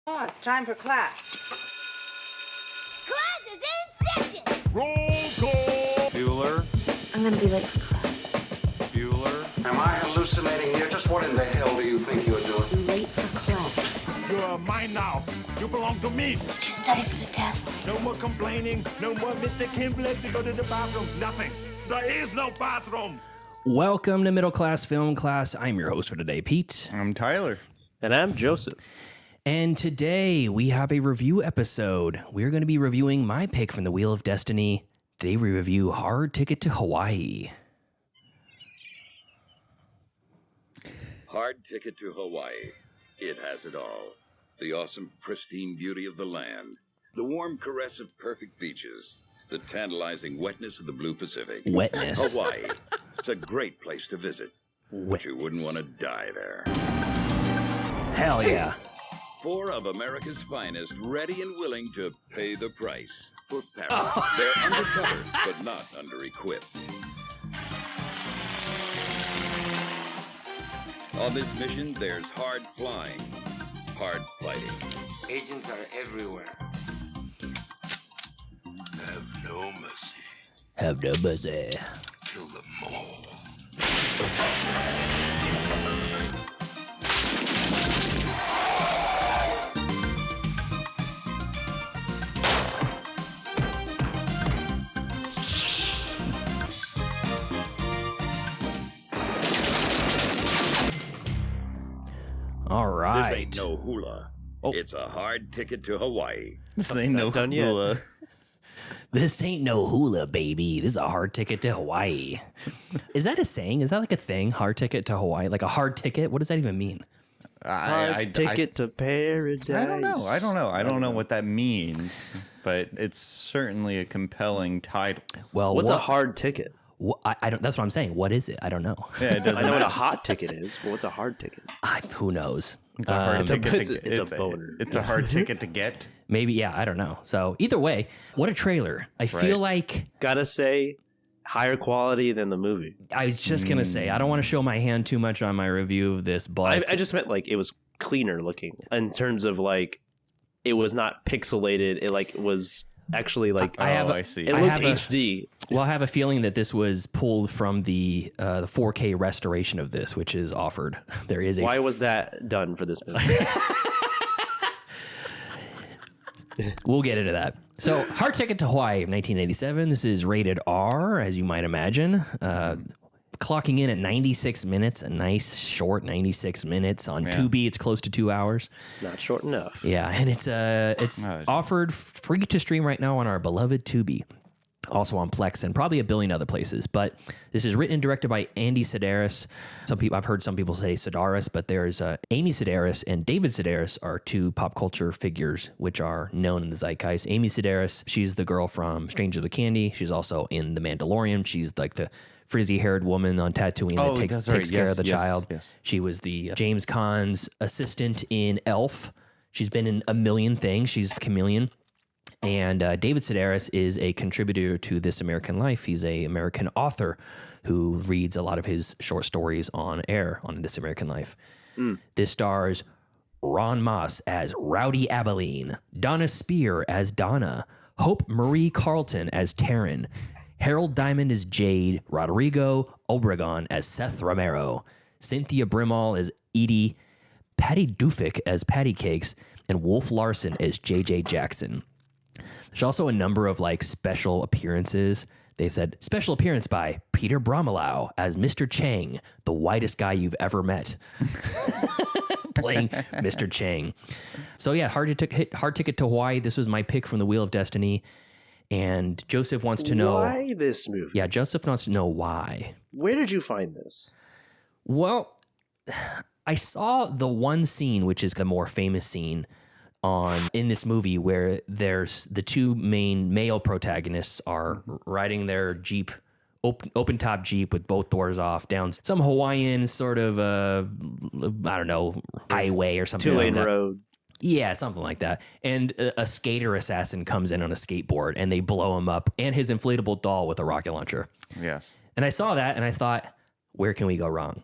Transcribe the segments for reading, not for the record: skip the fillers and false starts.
Oh, it's time for class. Class is in session! Roll call! Bueller? I'm gonna be late for class. Bueller? Am I hallucinating here? Just what in the hell do you think you're doing? I'm late for class. You are mine now. You belong to me. Did you study for the test? No more complaining. No more Mr. Kimball to go to the bathroom. Nothing. There is no bathroom. Welcome to Middle Class Film Class. I'm your host for today, Pete. I'm Tyler. And I'm Joseph. And today we have a review episode. We're going to be reviewing my pick from the Wheel of Destiny. Today we review Hard Ticket to Hawaii. Hard Ticket to Hawaii. It has it all. The awesome, pristine beauty of the land. The warm caress of perfect beaches. The tantalizing wetness of the blue Pacific. Wetness. Hawaii. It's a great place to visit. But you wouldn't want to die there. Hell yeah. Four of America's finest, ready and willing to pay the price for Paris. They're undercover, but not under-equipped. On this mission, there's hard flying, hard fighting. Agents are everywhere. Have no mercy. Have no mercy. Kill them all. All right. This ain't no hula. Oh. It's a hard ticket to Hawaii. This ain't no done yet. hula. This ain't no hula, baby. This is a hard ticket to Hawaii. Is that a saying? Is that like a thing? Hard ticket to Hawaii? Like a hard ticket? What does that even mean? Hard ticket to paradise. I don't know. I don't know what that means, but it's certainly a compelling title. Well, What's a hard ticket? I don't. That's what I'm saying. What is it? I don't know. Yeah, it doesn't I know what matter. a hot ticket is. But what's a hard ticket? Who knows? It's a hard ticket to it's a boner. It's a hard ticket to get. Maybe. Yeah. I don't know. So either way, what a trailer. I feel like Gotta say, higher quality than the movie. I was just gonna say I don't want to show my hand too much on my review of this, but I just meant like it was cleaner looking in terms of like it was not pixelated. It like was actually like I see. it I looks have a- HD. well, I have a feeling that this was pulled from the 4K restoration of this, which is offered. There is a Why was that done for this movie? We'll get into that. So, Hard Ticket to Hawaii of 1987. This is rated R, as you might imagine. Clocking in at 96 minutes, a nice short 96 minutes. On Tubi, it's close to 2 hours. Not short enough. Yeah, and it's offered free to stream right now on our beloved Tubi. Also on Plex and probably a billion other places. But this is written and directed by Andy Sidaris. I've heard some people say Sidaris, but there's Amy Sidaris and David Sidaris are two pop culture figures which are known in the zeitgeist. Amy Sidaris, she's the girl from Stranger with Candy. She's also in The Mandalorian. She's like the frizzy-haired woman on Tatooine that takes care of the child. Yes. She was the James Caan's assistant in Elf. She's been in a million things. She's a chameleon. And David Sidaris is a contributor to This American Life. He's an American author who reads a lot of his short stories on air on This American Life. This stars Ron Moss as Rowdy Abilene, Donna Spear as Donna, Hope Marie Carlton as Taryn, Harold Diamond as Jade, Rodrigo Obregon as Seth Romero, Cynthia Brimall as Edie, Patty Duffick as Patty Cakes, and Wolf Larson as JJ Jackson. There's also a number of like special appearances. They said special appearance by Peter Bromelow as Mr. Chang, the whitest guy you've ever met, playing Mr. Chang. So yeah, Hard Ticket to Hawaii. This was my pick from the Wheel of Destiny. And Joseph wants to know Why this movie? Yeah, Joseph wants to know why. Where did you find this? Well, I saw the one scene, which is the more famous scene in this movie, where there's the two main male protagonists are riding their Jeep, open top Jeep with both doors off down some Hawaiian sort of, I don't know, highway or something like Two-lane that. road. Yeah, something like that. And a skater assassin comes in on a skateboard and they blow him up and his inflatable doll with a rocket launcher. Yes. And I saw that and I thought, where can we go wrong?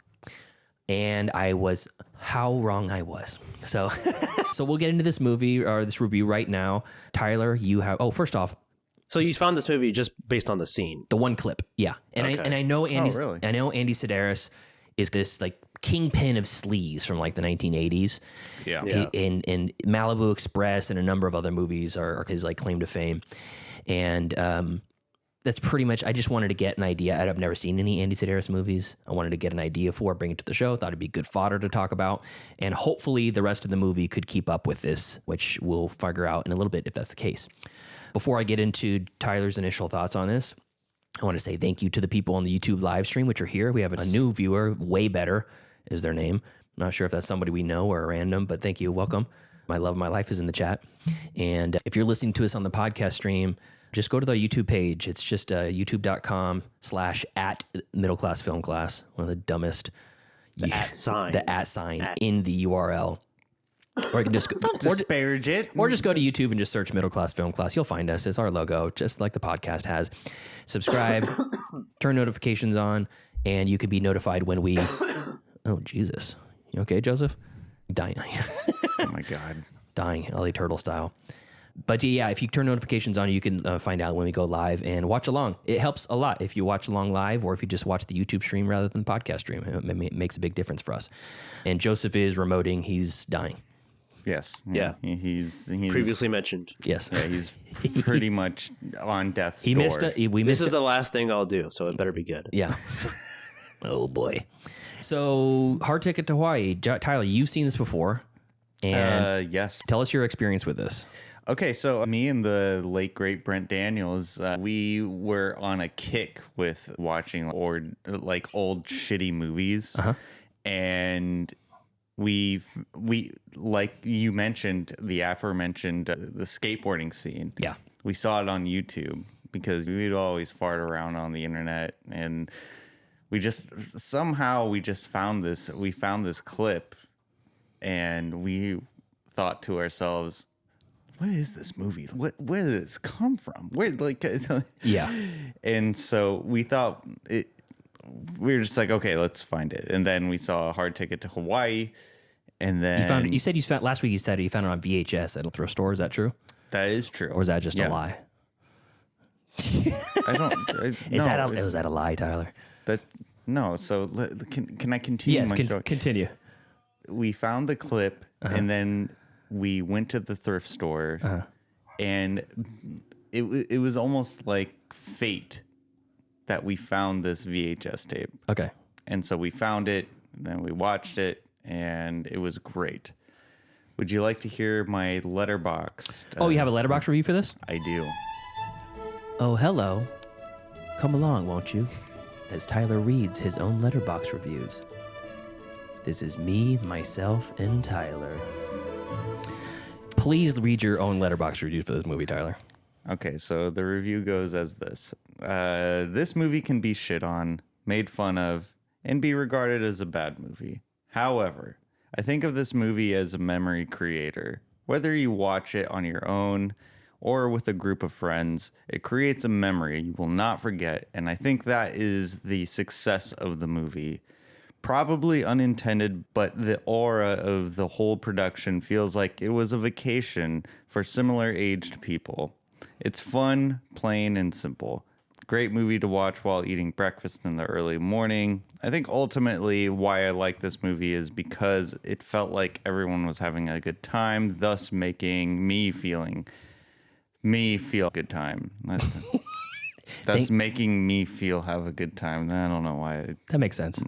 And how wrong I was. So, so we'll get into this movie or this review right now. Tyler, you have, first off, So you found this movie just based on the scene. the one clip. Yeah. And Okay. I know really? I know Andy Sidaris is this like kingpin of sleaze from like the 1980s. Yeah. Yeah. In Malibu Express and a number of other movies are his like claim to fame. And that's pretty much, I just wanted to get an idea. I've never seen any Andy Sidaris movies. I wanted to get an idea for it, bring it to the show. Thought it'd be good fodder to talk about. And hopefully the rest of the movie could keep up with this, which we'll figure out in a little bit if that's the case. Before I get into Tyler's initial thoughts on this, I want to say thank you to the people on the YouTube live stream, which are here. We have a new viewer, Way Better is their name. I'm not sure if that's somebody we know or random, but thank you. Welcome. My love of my life is in the chat. And if you're listening to us on the podcast stream, just go to the YouTube page. It's just youtube.com/@middleclassfilmclass. One of the dumbest. The at sign. The at sign in the URL. Or you can just Disparage it. or just go to YouTube and just search Middle Class Film Class. You'll find us. It's our logo, just like the podcast has. Subscribe, turn notifications on, and you can be notified when we... Oh, Jesus. You okay, Joseph? Dying. Oh, my God. Dying, LA Turtle style. But yeah, if you turn notifications on, you can find out when we go live and watch along. It helps a lot if you watch along live or if you just watch the YouTube stream rather than the podcast stream. It makes a big difference for us. And Joseph is remoting. He's dying. Yes. Yeah. He's Previously mentioned. Yes. Yeah, he's pretty much on death's He door. missed it. We This missed is it. the last thing I'll do, so it better be good. Yeah. Oh, boy. So, Hard Ticket to Hawaii. Tyler, you've seen this before. And Yes. tell us your experience with this. Okay, so me and the late great Brent Daniels, we were on a kick with watching old shitty movies, and we like you mentioned the aforementioned the skateboarding scene. Yeah. We saw it on YouTube because we'd always fart around on the internet, and we just found this. We found this clip, and we thought to ourselves, what is this movie? Where did this come from? Yeah. And so we thought we were just like, okay, let's find it. And then we saw A Hard Ticket to Hawaii. And then You found it. You said last week you said you found it on VHS at a thrift store. Is that true? that is true. Or is that just a lie? I don't. Was that a lie, Tyler? No. So can I continue? Yes, my story? continue. We found the clip, and then we went to the thrift store, and it was almost like fate that we found this VHS tape. Okay. And so we found it, and then we watched it, and it was great. Would you like to hear my Letterboxd? Oh, you have a letterbox review for this? I do. Oh, hello. Come along, won't you? As Tyler reads his own letterbox reviews. This is me, myself, and Tyler. Please read your own letterbox review for this movie, Tyler. Okay, so the review goes as this. This movie can be shit on, made fun of, and be regarded as a bad movie. However, I think of this movie as a memory creator. Whether you watch it on your own or with a group of friends, it creates a memory you will not forget, and I think that is the success of the movie. Probably unintended, but the aura of the whole production feels like it was a vacation for similar aged people. It's fun, plain, and simple. Great movie to watch while eating breakfast in the early morning. I think ultimately why I like this movie is because it felt like everyone was having a good time, thus making me feel a good time. That's making me have a good time. I don't know why. That makes sense.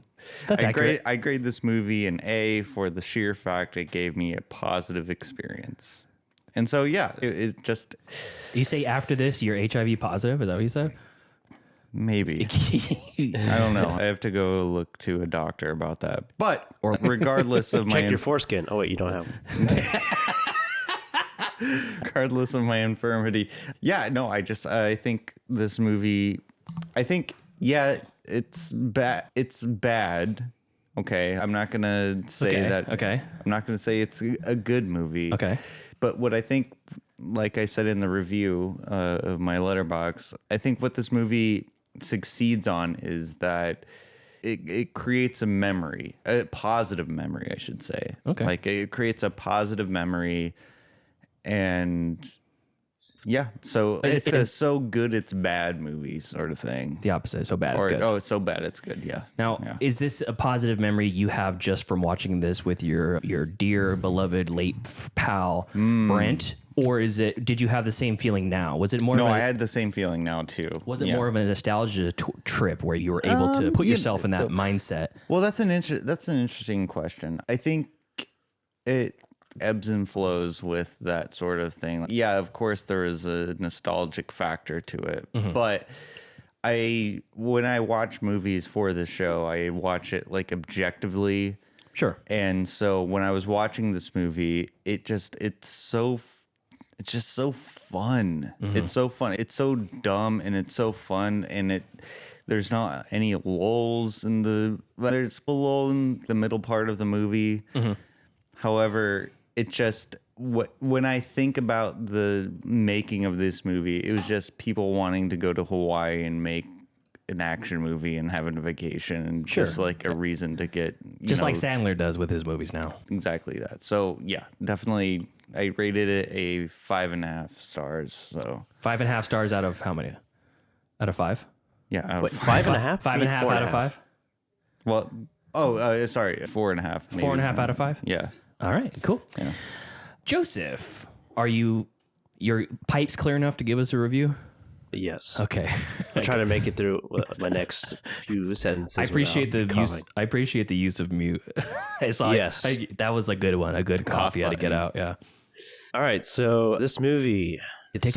That's accurate. I grade this movie an A for the sheer fact it gave me a positive experience. And so, yeah, it just... You say after this, you're HIV positive? Is that what you said? Maybe. I don't know. I have to go look to a doctor about that. But regardless of my... Check your foreskin. Oh, wait, you don't have them. Regardless of my infirmity. Yeah, no, I think this movie... it's bad. It's bad. Okay, I'm not going to say that... Okay. I'm not going to say it's a good movie. Okay. But what I think, like I said in the review of my letterbox, I think what this movie succeeds on is that it creates a memory, a positive memory, I should say. Okay. Like it creates a positive memory, and yeah, so it's a so good it's bad movie sort of thing. The opposite. So bad it's Or good. oh, it's so bad it's good. Yeah. Now, Yeah. is this a positive memory you have just from watching this with your dear beloved late pal Brent, or did you have the same feeling now? Was it more? No, of a, I had the same feeling now too. Was it Yeah. more of a nostalgia trip where you were able to put yourself in that mindset? Well, that's an interesting question. I think it ebbs and flows with that sort of thing. Yeah, of course there is a nostalgic factor to it, but when I watch movies for the show, I watch it like objectively. Sure. And so when I was watching this movie, it's just so fun. It's so fun. It's so dumb and it's so fun, and there's not any lulls there's a lull in the middle part of the movie. However, it just when I think about the making of this movie, it was just people wanting to go to Hawaii and make an action movie and having a vacation and just like a reason to get Just like Sandler does with his movies now. exactly that. So yeah, definitely I rated it a 5.5 stars. So 5.5 stars out of how many? Out of 5? yeah, out of Wait, 5. 5.5? 5.5 out of 5? Well, sorry, 4.5. maybe. 4.5 out of 5? Yeah. All right, cool. Yeah. Joseph, are your pipes clear enough to give us a review? Yes. Okay. I'll try to make it through my next few sentences. I appreciate the without use. coughing. I appreciate the use of mute. Yes. That was a good one. A good cough you had to get out. Yeah. All right, so this movie, it's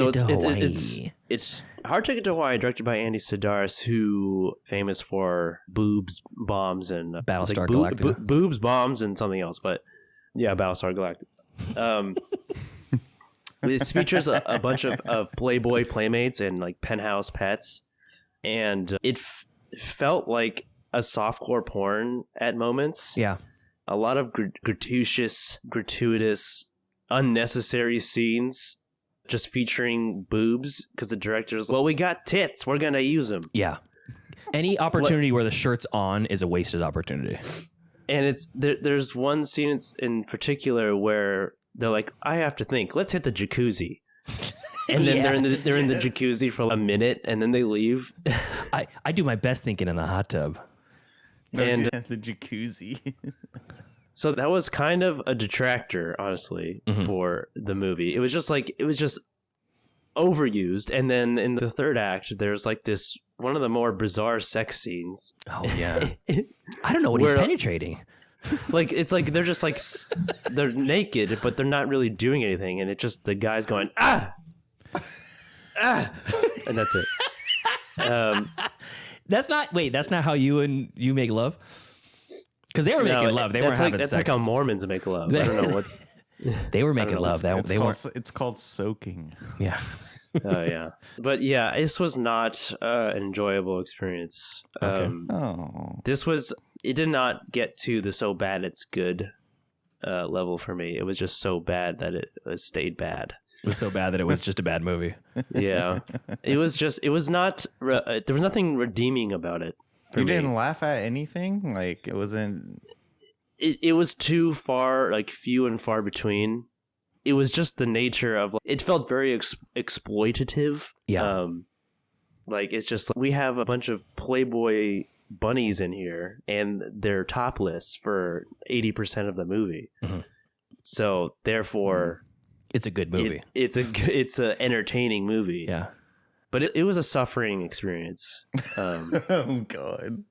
Hard Ticket to Hawaii, directed by Andy Sidaris, who famous for boobs, bombs, and Battlestar Galactica. boobs, bombs, and something else. But yeah, Battlestar Galactica. This features a bunch of Playboy playmates and like penthouse pets, and it felt like a softcore porn at moments. Yeah. A lot of gratuitous, unnecessary scenes just featuring boobs because the director's, well, we got tits, we're gonna use them. Yeah. Any opportunity where the shirt's on is a wasted opportunity. And there's one scene in particular where they're like, I have to think, let's hit the jacuzzi. And then they're in the jacuzzi for a minute and then they leave. I do my best thinking in the hot tub. And the jacuzzi. so that was kind of a detractor, honestly, for the movie. It was just overused. And then in the third act, there's like this one of the more bizarre sex scenes. Oh yeah. I don't know what he's penetrating. Like it's like they're just like they're naked, but they're not really doing anything, and it's just the guy's going and that's it. That's not how you make love? Because they were making love. They weren't having that's sex. like how Mormons make love. I don't know what. They were making love. They weren't. It's called soaking. Yeah. Oh yeah, but yeah, this was not an enjoyable experience. Okay. It did not get to the so bad it's good level for me. It was just so bad that it stayed bad. It was so bad that it was just a bad movie. Yeah, there was nothing redeeming about it. You didn't laugh at anything? Like it wasn't. It was too far, like few and far between. It was just the nature of it felt very exploitative. Yeah. Like it's just we have a bunch of Playboy bunnies in here and they're topless for 80% of the movie. So therefore it's a good movie. It's a entertaining movie. Yeah. But it was a suffering experience. Oh god.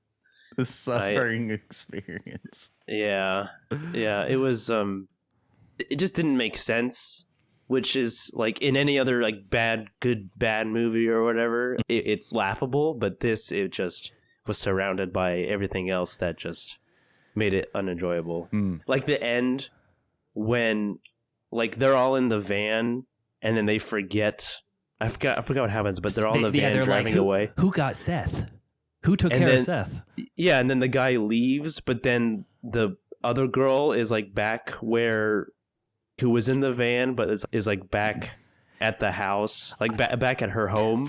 The suffering experience. Yeah. Yeah, it was it just didn't make sense, which is like in any other like bad movie or whatever, it's laughable, but it just was surrounded by everything else that just made it unenjoyable. Like the end when like they're all in the van and then they forget. I forgot what happens, but they're all in the van driving away. Who got Seth? Who took care of Seth? Yeah, and then the guy leaves, but then the other girl is like back who was in the van, but is like back at the house, like back at her home.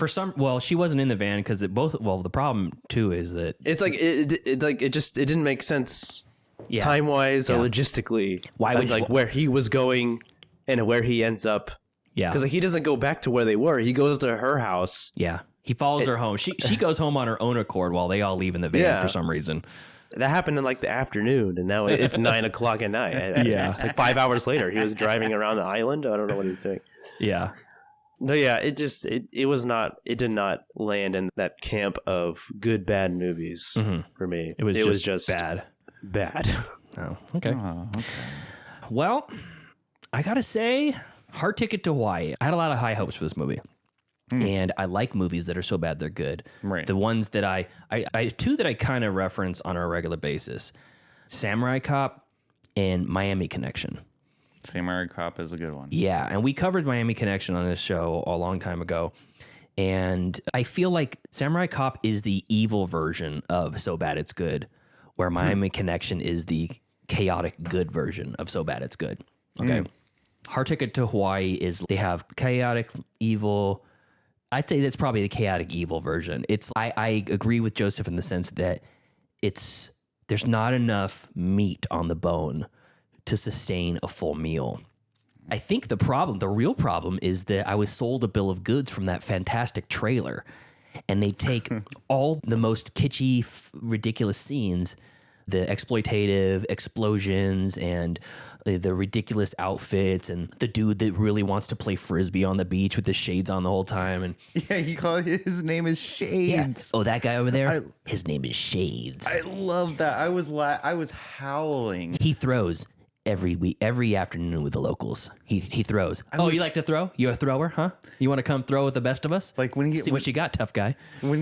She wasn't in the van because the problem too is that It's like it didn't make sense time wise or logistically. Why would where he was going and where he ends up? Yeah, because he doesn't go back to where they were. He goes to her house. Yeah, he follows her home. She goes home on her own accord while they all leave in the van for some reason. That happened in like the afternoon, and now it's 9 o'clock at night. Yeah, it's like 5 hours later. He was driving around the island. I don't know what he's doing. Yeah. No, yeah, it did not land in that camp of good bad movies for me. It was just bad. Oh, okay. Well, I gotta say, Hard Ticket to Hawaii. I had a lot of high hopes for this movie. And I like movies that are so bad they're good. Right. The ones that I two that I kind of reference on a regular basis: Samurai Cop and Miami Connection. Samurai Cop is a good one. Yeah, and we covered Miami Connection on this show a long time ago. And I feel like Samurai Cop is the evil version of So Bad It's Good, where Miami Connection is the chaotic good version of So Bad It's Good. Okay. Hard Ticket to Hawaii is they have chaotic evil. I'd say that's probably the chaotic evil version. I agree with Joseph in the sense that there's not enough meat on the bone to sustain a full meal. I think the real problem is that I was sold a bill of goods from that fantastic trailer, and they take all the most kitschy, ridiculous scenes, the exploitative explosions and the ridiculous outfits and the dude that really wants to play Frisbee on the beach with the shades on the whole time. And yeah, his name is Shades. Yeah. Oh, that guy over there? His name is Shades. I love that. I was howling. He throws every afternoon with the locals. He throws. You like to throw? You're a thrower, huh? You want to come throw with the best of us? Like see what you got, tough guy. When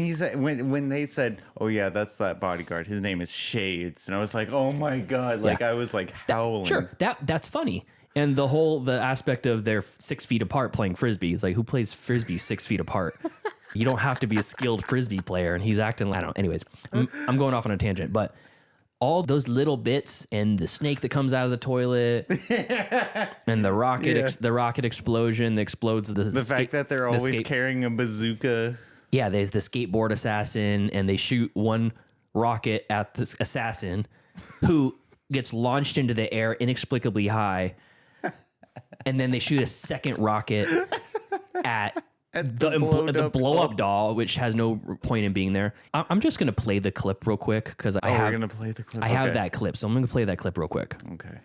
they said, "Oh yeah, that's that bodyguard. His name is Shades," and I was like, "Oh my god!" Like I was like howling. Sure, that's funny. And the aspect of they're 6 feet apart playing Frisbee is like, who plays Frisbee 6 feet apart? You don't have to be a skilled Frisbee player, and he's acting like, I don't know. Anyways, I'm going off on a tangent, but all those little bits and the snake that comes out of the toilet and the rocket explosion that explodes the fact that they're always carrying a bazooka. Yeah, there's the skateboard assassin, and they shoot one rocket at the assassin who gets launched into the air inexplicably high, and then they shoot a second rocket at the blow-up doll, which has no point in being there. I'm just going to play the clip real quick because we're going to play the clip. I have that clip, so I'm going to play that clip real quick. Okay.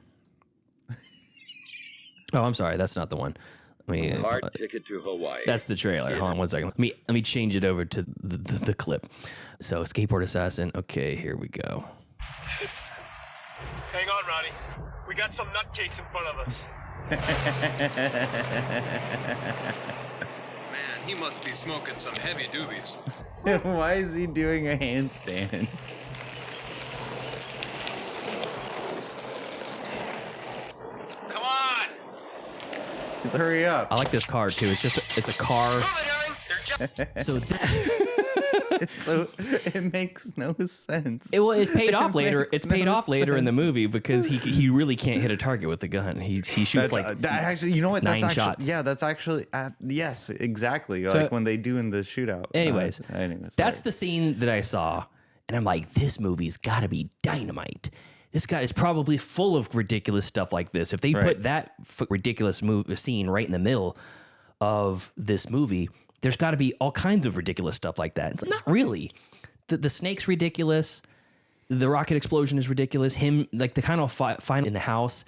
Oh, I'm sorry. That's not the one. Hard Ticket to Hawaii. That's the trailer. Hold on one second. Let me change it over to the clip. So, skateboard assassin. Okay, here we go. Hang on, Ronnie. We got some nutcase in front of us. Man, he must be smoking some heavy doobies. Why is he doing a handstand? Come on! Let's hurry up. I like this car too. It's a car. So So it makes no sense. It's paid off later. It's paid off later in the movie because he really can't hit a target with the gun. He shoots that actually, you know what? Nine that's actually, shots. Yeah, that's actually yes, exactly. Like when they do in the shootout. Anyways, that's the scene that I saw, and I'm like, this movie's got to be dynamite. This guy is probably full of ridiculous stuff like this. If they put that ridiculous scene right in the middle of this movie, there's got to be all kinds of ridiculous stuff like that. It's not really. The snake's ridiculous. The rocket explosion is ridiculous. Him, like the kind of fight in the house,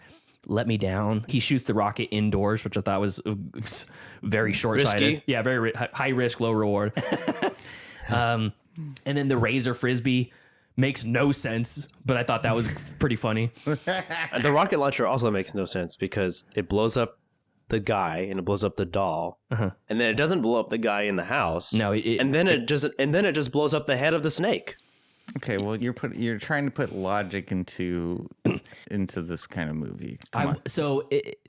let me down. He shoots the rocket indoors, which I thought was very short-sighted. Risky. Yeah, very high risk, low reward. And then the razor frisbee makes no sense, but I thought that was pretty funny. The rocket launcher also makes no sense because it blows up the guy and it blows up the doll, and then it doesn't blow up the guy in the house. No, and then it just blows up the head of the snake. Okay, well you're trying to put logic into this kind of movie.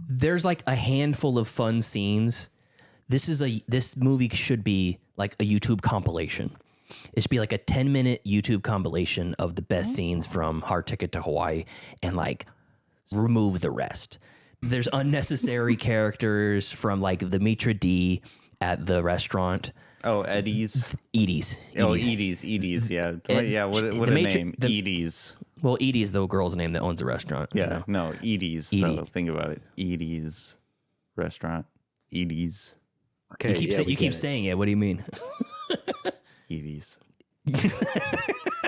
There's like a handful of fun scenes. This movie should be like a YouTube compilation. It should be like a 10-minute YouTube compilation of the best scenes from Hard Ticket to Hawaii and like remove the rest. There's unnecessary characters from like the maitre d' at the restaurant. Oh, Eddie's. Edie's. Oh, Edie's. Yeah. Yeah. What a name. Edie's. Well, Edie's the girl's name that owns the restaurant. Yeah. You know? No, Edie's. Edie. Though. Think about it. Edie's restaurant. Edie's. Okay, You keep saying it. What do you mean? Edie's.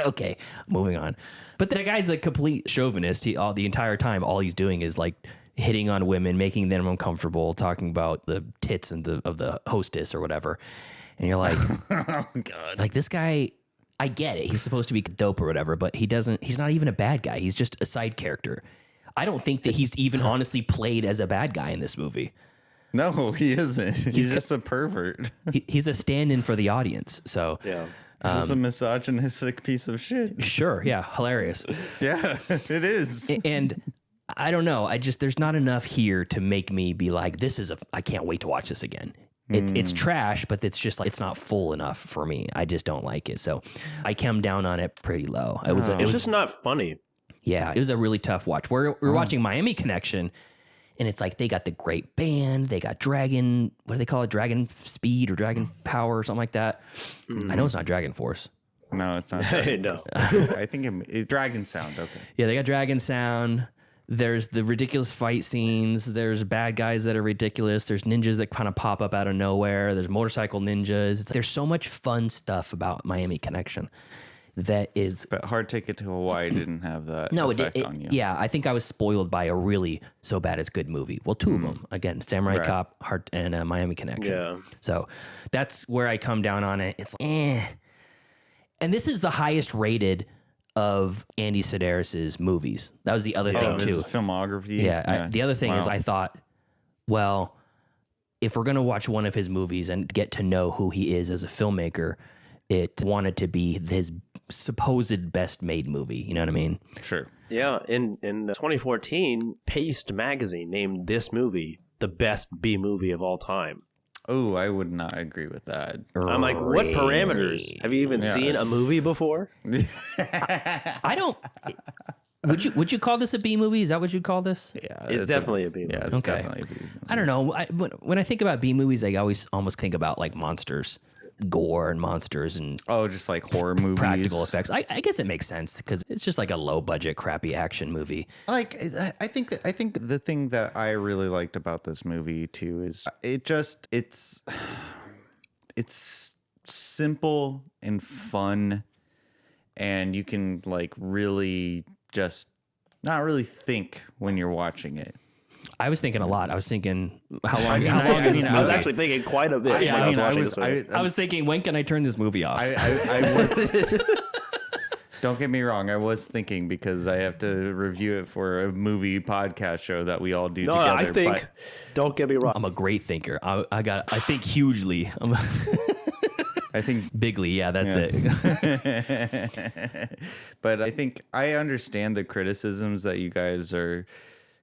Okay, moving on. But that guy's a complete chauvinist. The entire time, all he's doing is like hitting on women, making them uncomfortable, talking about the tits of the hostess or whatever. And you're like, oh god, like this guy. I get it. He's supposed to be dope or whatever, but he's not even a bad guy. He's just a side character. I don't think that he's even honestly played as a bad guy in this movie. No, he isn't. He's just a pervert. He's a stand-in for the audience. So Yeah. He's just a misogynistic piece of shit. sure, yeah, hilarious. Yeah, it is. And I don't know. There's not enough here to make me be like, I can't wait to watch this again. It's trash, but it's just like, it's not full enough for me. I just don't like it. So I came down on it pretty low. It was just not funny. Yeah, it was a really tough watch. We're watching Miami Connection, and it's like they got the great band. They got Dragon, what do they call it? Dragon Speed or Dragon Power or something like that. I know it's not Dragon Force. No, it's not. No. I think it's Dragon Sound. Okay. Yeah, they got Dragon Sound. There's the ridiculous fight scenes. There's bad guys that are ridiculous. There's ninjas that kind of pop up out of nowhere. There's motorcycle ninjas. There's so much fun stuff about Miami Connection that is... But Hard Ticket to Hawaii didn't have that No, effect on you. Yeah, I think I was spoiled by a really so bad it's good movie. Well, two of them. Again, Samurai Right. Cop, and Miami Connection. Yeah. So that's where I come down on it. It's eh. And this is the highest rated of Andy Sidaris's movies. That was the other thing His too. filmography. Yeah. The other thing is Wow. I thought, well, if we're going to watch one of his movies and get to know who he is as a filmmaker, it wanted to be his supposed best made movie. You know what I mean? Sure. Yeah, in 2014, Paste magazine named this movie the best B movie of all time. Oh, I would not agree with that. I'm like, what parameters? Have you even seen a movie before? I don't. Would you call this a B movie? Is that what you'd call this? Yeah, It's definitely a B movie. Yeah, it's Okay. definitely a B movie. I don't know. When I think about B movies, I always almost think about like monsters, gore and monsters and Oh, just like horror movies. practical effects. I guess it makes sense because it's just like a low budget, crappy action movie. Like I think the thing that I really liked about this movie too is it's simple and fun, and you can like really just not really think when you're watching it. I was thinking a lot. I was thinking, how long is I this was movie? actually thinking quite a bit when I was watching this movie. I was thinking, when can I turn this movie off? Don't get me wrong. I was thinking because I have to review it for a movie podcast show that we all do No, together. I think, don't get me wrong. I'm a great thinker. I think hugely. I think Bigly. Yeah, that's it. But I think I understand the criticisms that you guys are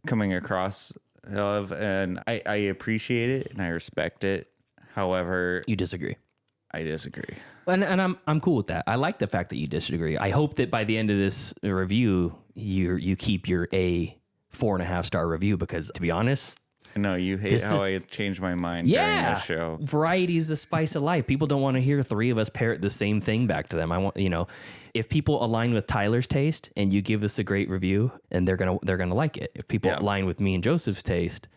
coming across of, and I appreciate it and I respect it. However, You disagree. I disagree. And I'm cool with that. I like the fact that you disagree. I hope that by the end of this review, you keep your 4.5 star review, because to be honest, No, you hate This how is- I changed my mind during the show. Variety is the spice of life. People don't want to hear three of us parrot the same thing back to them. I want, if people align with Tyler's taste and you give us a great review, and they're gonna like it. If people align with me and Joseph's taste,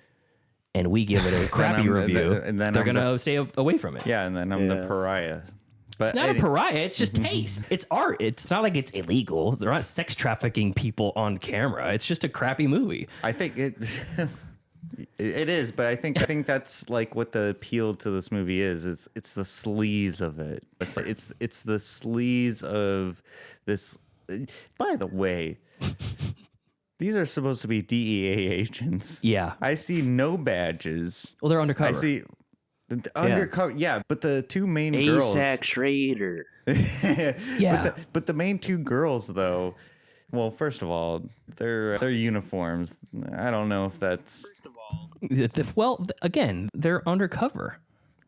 and we give it a crappy review, and then they're I'm gonna stay away from it. Yeah, and then I'm the pariah. But It's not a pariah. It's just taste. It's art. It's not like it's illegal. They're not sex trafficking people on camera. It's just a crappy movie. I think it it is, but I think that's like what the appeal to this movie is. It's the sleaze of it. It's the sleaze of this. By the way, these are supposed to be DEA agents. Yeah. I see no badges. Well, they're undercover. I see undercover. Yeah, but the two main girls. ASAC Schrader. Yeah. But the main two girls, though, well, first of all, their uniforms. I don't know if that's. Well, again, they're undercover.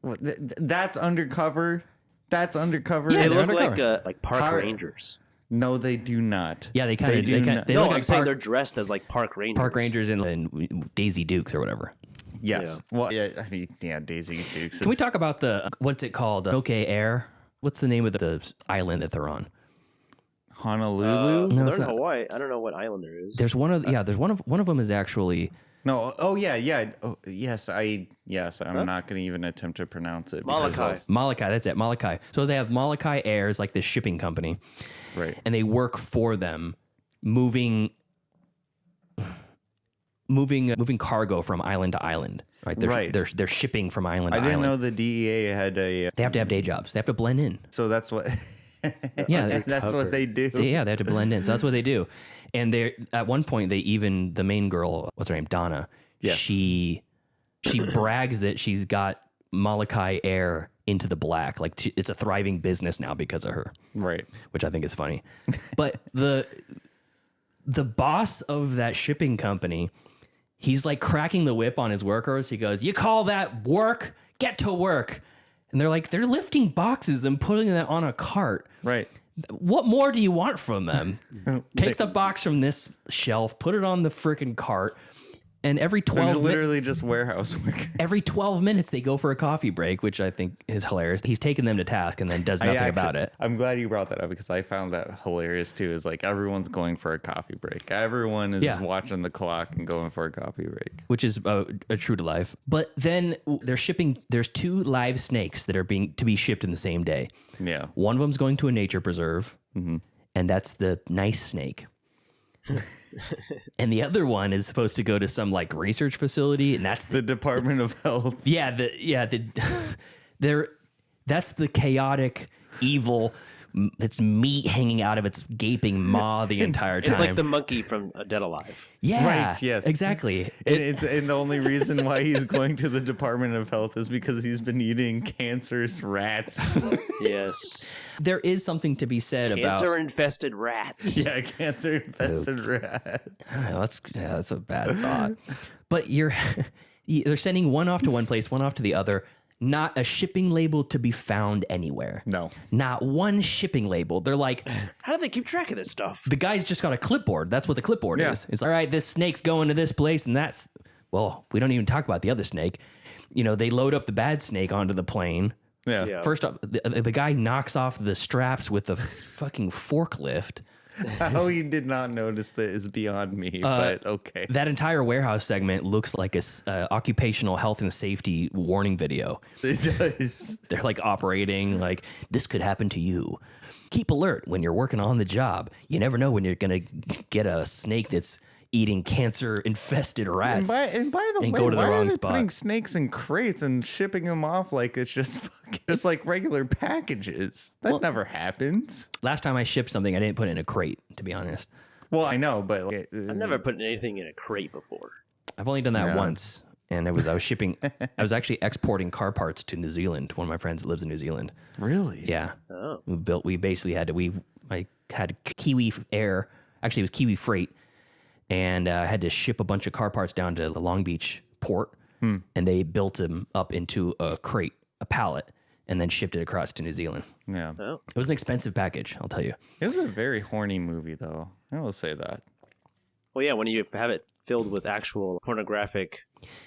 That's undercover. That's undercover. Yeah, They they're look undercover. like park How- rangers. No, they do not. Yeah, they kind of do not. they No, look I'm like saying they're dressed as like park rangers. park rangers and Daisy Dukes or whatever. Yes. Well, yeah, I mean, yeah, Daisy Dukes. Can we talk about the what's it called? Okay, Air. What's the name of the island that they're on? Honolulu? No, They're it's in not. Hawaii. I don't know what island there is. There's one of there's one of them is actually No. Oh, yeah. Oh, yes, I'm not going to even attempt to pronounce it. because Molokai. Molokai. That's it, Molokai. So they have Molokai Airs, like this shipping company, Right. and they work for them, moving cargo from island to island. Right. Right. They're shipping from island to I didn't island. know the DEA had a. They have to have day jobs. They have to blend in. So that's what. Yeah, that's what they do. they have to blend in. So that's what they do. And they at one point the main girl, what's her name, Donna. Yes. She brags that she's got Molokai Air into the black. Like it's a thriving business now because of her. Right. Which I think is funny. But the boss of that shipping company, he's like cracking the whip on his workers. He goes, "You call that work? Get to work." And they're like, they're lifting boxes and putting that on a cart. Right. What more do you want from them? Take the box from this shelf, put it on the freaking cart, and every It's 12 literally just warehouse work. every 12 minutes they go for a coffee break, which I think is hilarious. He's taking them to task and then does nothing about it. I'm glad you brought that up because I found that hilarious too. Is like everyone's going for a coffee break. Everyone is watching the clock and going for a coffee break. Which is a true to life. But then they're shipping. There's 2 live snakes that are to be shipped in the same day. Yeah. One of them's going to a nature preserve, and that's the nice snake. And the other one is supposed to go to some like research facility, and that's The Department of Health. that's the chaotic, evil. It's meat hanging out of its gaping maw the entire time. It's like the monkey from Dead Alive. yeah, Right, yes. exactly. And the only reason why he's going to the Department of Health is because he's been eating cancerous rats. Yes. There is something to be said about. Cancer-infested rats. Yeah, cancer-infested rats. That's a bad thought. But they're sending one off to one place, one off to the other. Not a shipping label to be found anywhere. No. Not one shipping label. They're like, How do they keep track of this stuff? the guy's just got a clipboard. That's what the clipboard Yeah. is. It's all right, this snake's going to this place, and that's, well, we don't even talk about the other snake. They load up the bad snake onto the plane. Yeah. Yeah. First up, the guy knocks off the straps with a fucking forklift. How he did not notice that is beyond me, but okay. That entire warehouse segment looks like a occupational health and safety warning video. It does. They're like operating like this could happen to you. Keep alert when you're working on the job. You never know when you're gonna get a snake that's eating cancer-infested rats. And by the and way, go to the why wrong are they spot. putting snakes in crates and shipping them off like it's just like regular packages? That never happens. Last time I shipped something, I didn't put it in a crate, to be honest. Well, I know, but I've never put anything in a crate before. I've only done that Yeah. once, and I was shipping. I was actually exporting car parts to New Zealand. One of my friends lives in New Zealand. really. Yeah. Oh. We basically had to. I had Kiwi Air. Actually, it was Kiwi Freight, and I had to ship a bunch of car parts down to the Long Beach port, and they built them up into a crate, a pallet, and then shipped it across to New Zealand. Yeah. Oh. It was an expensive package, I'll tell you. It was a very horny movie, though. I will say that. Well, yeah, when you have it filled with actual pornographic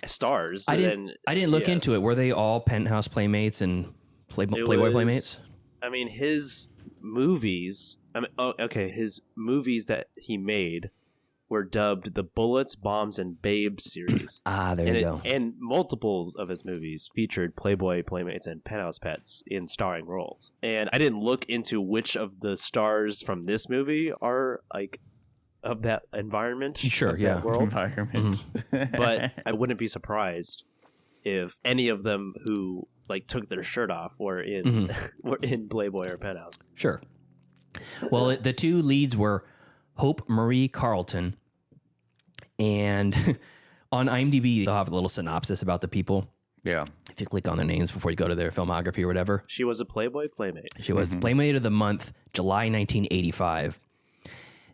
stars, I didn't look into it. Were they all Penthouse Playmates and Playboy Playmates? I mean, his movies. His movies that he made were dubbed the Bullets, Bombs, and Babes series. There you go. And multiples of his movies featured Playboy Playmates and Penthouse Pets in starring roles. And I didn't look into which of the stars from this movie are like of that environment. Sure, of yeah. that world. Environment. But I wouldn't be surprised if any of them who like took their shirt off were in were in Playboy or Penthouse. Sure. Well, the 2 leads were Hope Marie Carlton, and on IMDb, they'll have a little synopsis about the people. Yeah. If you click on their names before you go to their filmography or whatever. She was a Playboy Playmate. She was Playmate of the Month, July 1985.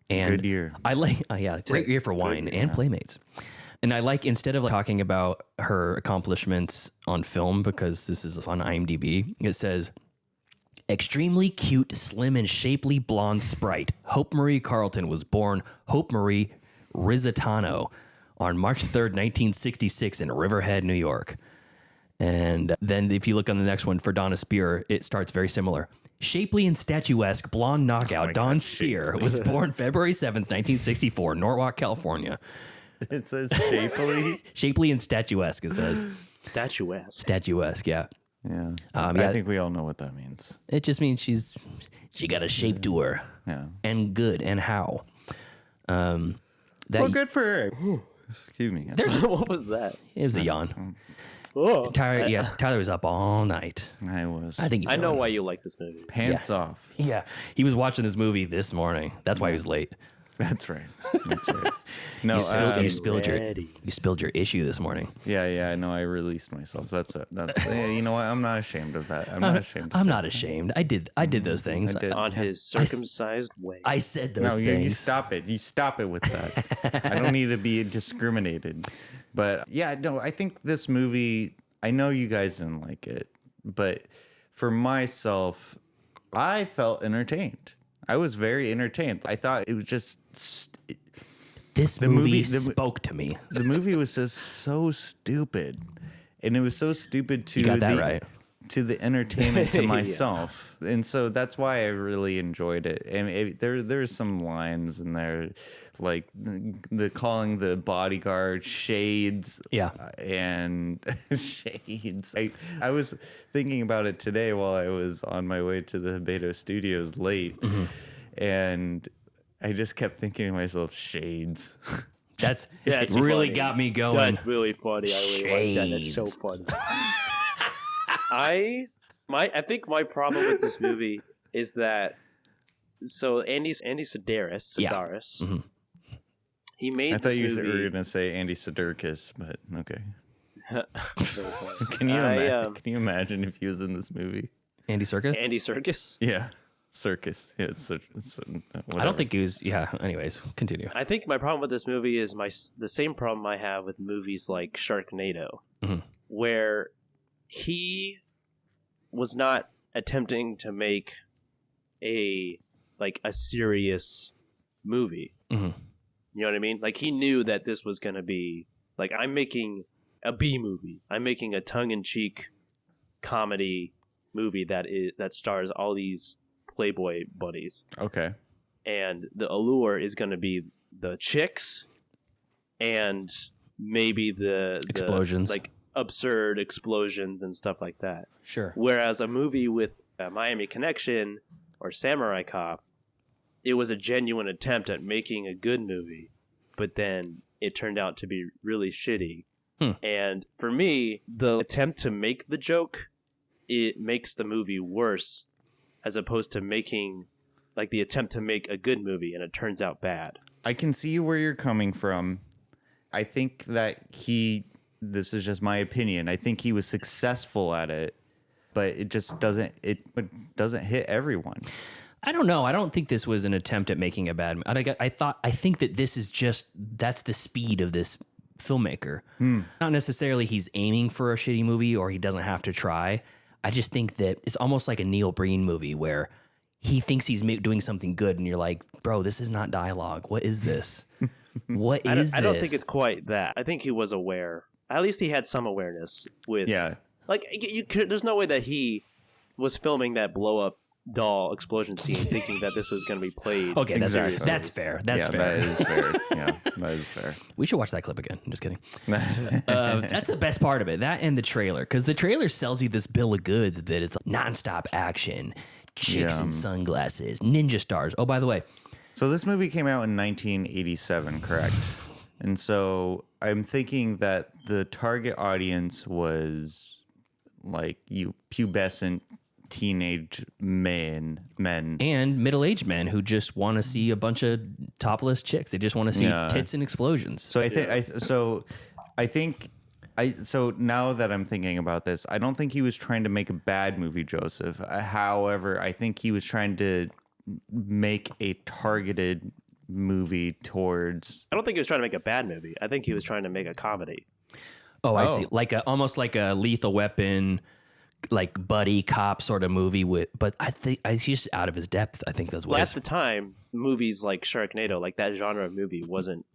And Good year. I like, great year for wine and Playmates. And I like, instead of talking about her accomplishments on film, because this is on IMDb, it says, Extremely cute, slim, and shapely blonde sprite, Hope Marie Carlton was born Hope Marie Rizzitano on March 3rd, 1966 in Riverhead, New York. And then if you look on the next one for Donna Spear, it starts very similar. Shapely and statuesque blonde knockout Dawn Spear was born February 7th, 1964, Norwalk, California. It says shapely. Shapely and statuesque, it says. Statuesque. Statuesque, yeah. Yeah. Yeah. I think we all know what that means. It just means she got a shape to her. Yeah. And good, and how. That Well, good for her. Excuse me. What was that? It was a yawn. Oh. Tyler was up all night. I was. I think I know why you like this movie. Pants off. Yeah, he was watching this movie this morning. That's why he was late. That's right. That's right. No, You spilled your issue this morning. yeah. No, I released myself. That's you know what? I'm not ashamed of that. I'm not ashamed. I'm not ashamed. I did those things. I did. On his circumcised way. I said those No, things. you stop it. You stop it with that. I don't need to be discriminated. But yeah, no, I think this movie, I know you guys didn't like it, but for myself, I felt entertained. I was very entertained. I thought it was just... This movie spoke to me. The movie was just so stupid. And it was so stupid to You got that right. to the entertainment to myself. And so that's why I really enjoyed it. And there's some lines in there, like the calling the bodyguard shades. Yeah. And shades. I was thinking about it today while I was on my way to the Abeyta studios late. Mm-hmm. And I just kept thinking to myself, shades. That's it's really funny. got me going. That's really funny. I really like that. That's so fun. I think my problem with this movie is that Andy Sidaris. Yeah. Mm-hmm. He made. I thought you movie. were going to say Andy Siderkis, but okay. Can you imagine if he was in this movie? Andy Serkis? Andy Serkis? Yeah. Circus. Yeah, I don't think he was. Yeah. Anyways, continue. I think my problem with this movie is the same problem I have with movies like Sharknado, mm-hmm. where he was not attempting to make a serious movie. Mm-hmm. You know what I mean? Like, he knew that this was going to be like, I'm making a B movie. I'm making a tongue-in-cheek comedy movie that stars all these Playboy buddies. Okay. And the allure is going to be the chicks and maybe the explosions, like absurd explosions and stuff like that. Sure. Whereas a movie with a Miami Connection or Samurai Cop, it was a genuine attempt at making a good movie, but then it turned out to be really shitty. And for me, the attempt to make the joke, it makes the movie worse, as opposed to making the attempt to make a good movie and it turns out bad. I can see where you're coming from. I think that this is just my opinion. I think he was successful at it, but it just doesn't hit everyone. I don't know. I don't think this was an attempt at making a bad. I think that this is that's the speed of this filmmaker. Not necessarily he's aiming for a shitty movie or he doesn't have to try. I just think that it's almost like a Neil Breen movie where he thinks he's doing something good, and you're like, bro, this is not dialogue. What is this? What is this? I don't think it's quite that. I think he was aware. At least he had some awareness with. Yeah. Like, there's no way that he was filming that blow up doll explosion scene thinking that this was going to be played. Okay, that's fair. That's fair. That is fair. Yeah, that is fair. We should watch that clip again. I'm just kidding. That's the best part of it. That and the trailer, because the trailer sells you this bill of goods that it's nonstop action, chicks in sunglasses, ninja stars. Oh, by the way, so this movie came out in 1987, correct? And so I'm thinking that the target audience was like pubescent teenage men and middle-aged men who just want to see a bunch of topless chicks. They just want to see tits and explosions. So I think now that I'm thinking about this, I don't think he was trying to make a bad movie, Joseph. However, I think he was trying to make a targeted movie towards. I don't think he was trying to make a bad movie. I think he was trying to make a comedy. Oh, I see. Almost like a Lethal Weapon like buddy cop sort of movie but I think he's just out of his depth. I think that's what Well, at the time, movies like Sharknado, like that genre of movie wasn't,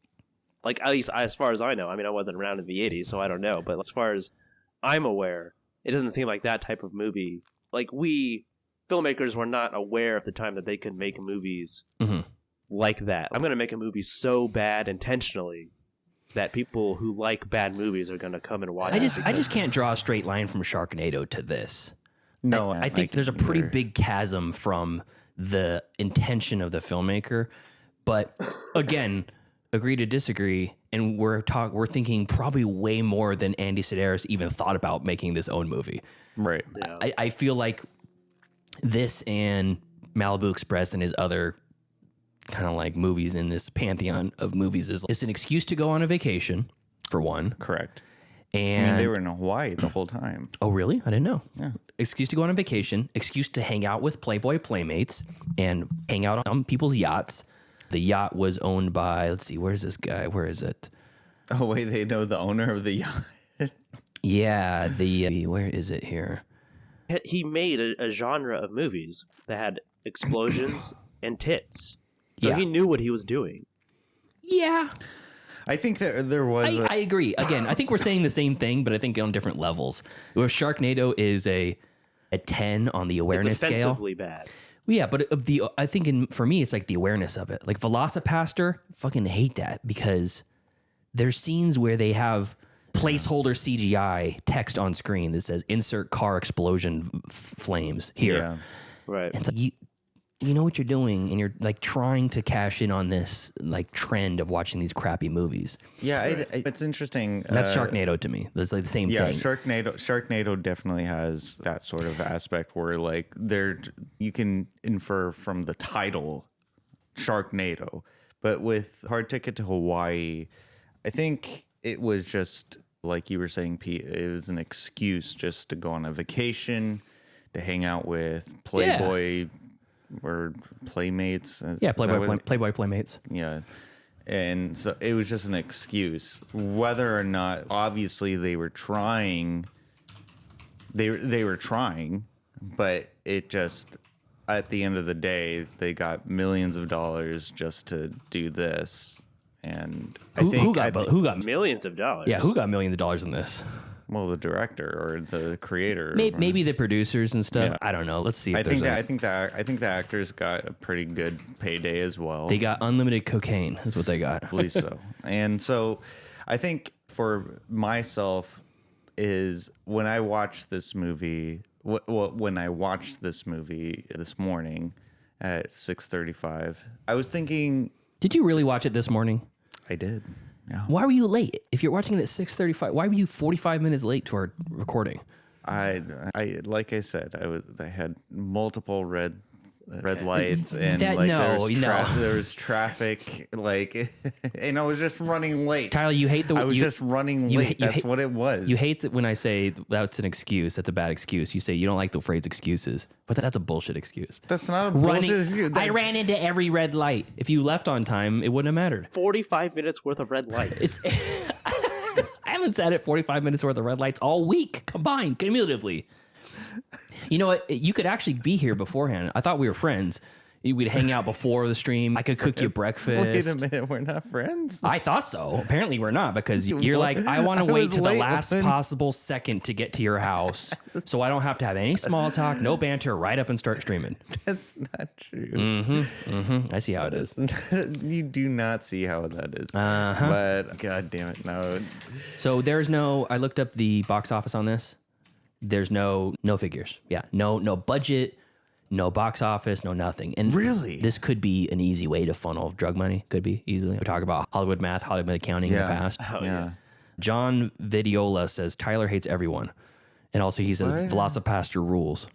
like, at least as far as I know. I mean, I wasn't around in the 80s, so I don't know. But as far as I'm aware, it doesn't seem like that type of movie. Like, we filmmakers were not aware at the time that they could make movies like that. I'm going to make a movie so bad intentionally that people who like bad movies are going to come and watch it. I just can't draw a straight line from Sharknado to this. No, I think there's a pretty big chasm from the intention of the filmmaker. But again, agree to disagree, and we're thinking probably way more than Andy Sidaris even thought about making this own movie. Right. Yeah. I feel like this and Malibu Express and his other kind of like movies in this pantheon of movies is it's an excuse to go on a vacation, for one. Correct. And I mean, they were in Hawaii the whole time. Oh, really? I didn't know. Yeah. Excuse to go on a vacation, excuse to hang out with Playboy playmates and hang out on people's yachts. The yacht was owned by, let's see, where's this guy? Where is it? Oh, wait, they know the owner of the yacht. Yeah, where is it here? He made a genre of movies that had explosions and tits. So he knew what he was doing. Yeah. I think that there was. I agree. Again, I think we're saying the same thing, but I think on different levels. Where Sharknado is a 10 on the awareness It's scale. offensively bad. Well, yeah, but I think for me, it's like the awareness of it. Like Velocipaster, fucking hate that because there's scenes where they have placeholder CGI text on screen that says "insert car explosion flames" here. Yeah. Right. And it's like you know what you're doing, and you're like trying to cash in on this like trend of watching these crappy movies. Yeah, it's interesting. And that's Sharknado to me. That's like the same thing. Sharknado definitely has that sort of aspect where like you can infer from the title Sharknado, but with Hard Ticket to Hawaii, I think it was just like you were saying, Pete. It was an excuse just to go on a vacation, to hang out with Playboy. Or playmates. Yeah, Playboy playmates. Yeah. And so it was just an excuse. Whether or not, obviously, they were trying. They were trying, but it just, at the end of the day, they got millions of dollars just to do this. And who got Millions of dollars. Yeah, who got millions of dollars in this? Well, the director or the creator, maybe the producers and stuff. Yeah. I don't know. Let's see. I think the actors got a pretty good payday as well. They got unlimited cocaine. That's what they got. I believe so. And so, I think for myself is when I watched this movie. When I watched this movie this morning at 6:35, I was thinking. Did you really watch it this morning? I did. Yeah. Why were you late? If you're watching it at 6:35, why were you 45 minutes late to our recording? I like I said, I had multiple red lights and there was traffic, like, and I was just running late. Tyler, you hate I was just running late. That's what it was. You hate that when I say that's an excuse. That's a bad excuse. You say you don't like the phrase excuses, but that's a bullshit excuse. That's not a bullshit excuse. I ran into every red light. If you left on time, it wouldn't have mattered. 45 minutes worth of red lights. I haven't sat at 45 minutes worth of red lights all week combined, cumulatively. You know what? You could actually be here beforehand. I thought we were friends. We'd hang out before the stream. I could cook you breakfast. Wait a minute, we're not friends? I thought so. Apparently we're not because you're like, I want to wait to the last possible second to get to your house so I don't have to have any small talk, no banter, right up and start streaming. That's not true. I see how it is. You do not see how that is. But God damn it, no. So I looked up the box office on this. There's no figures. Yeah, no budget, no box office, no nothing. And really, this could be an easy way to funnel drug money. Could be easily. We talk about Hollywood math, Hollywood accounting in the past. Oh, yeah. John Vidiola says Tyler hates everyone, and also he says Velocipaster rules.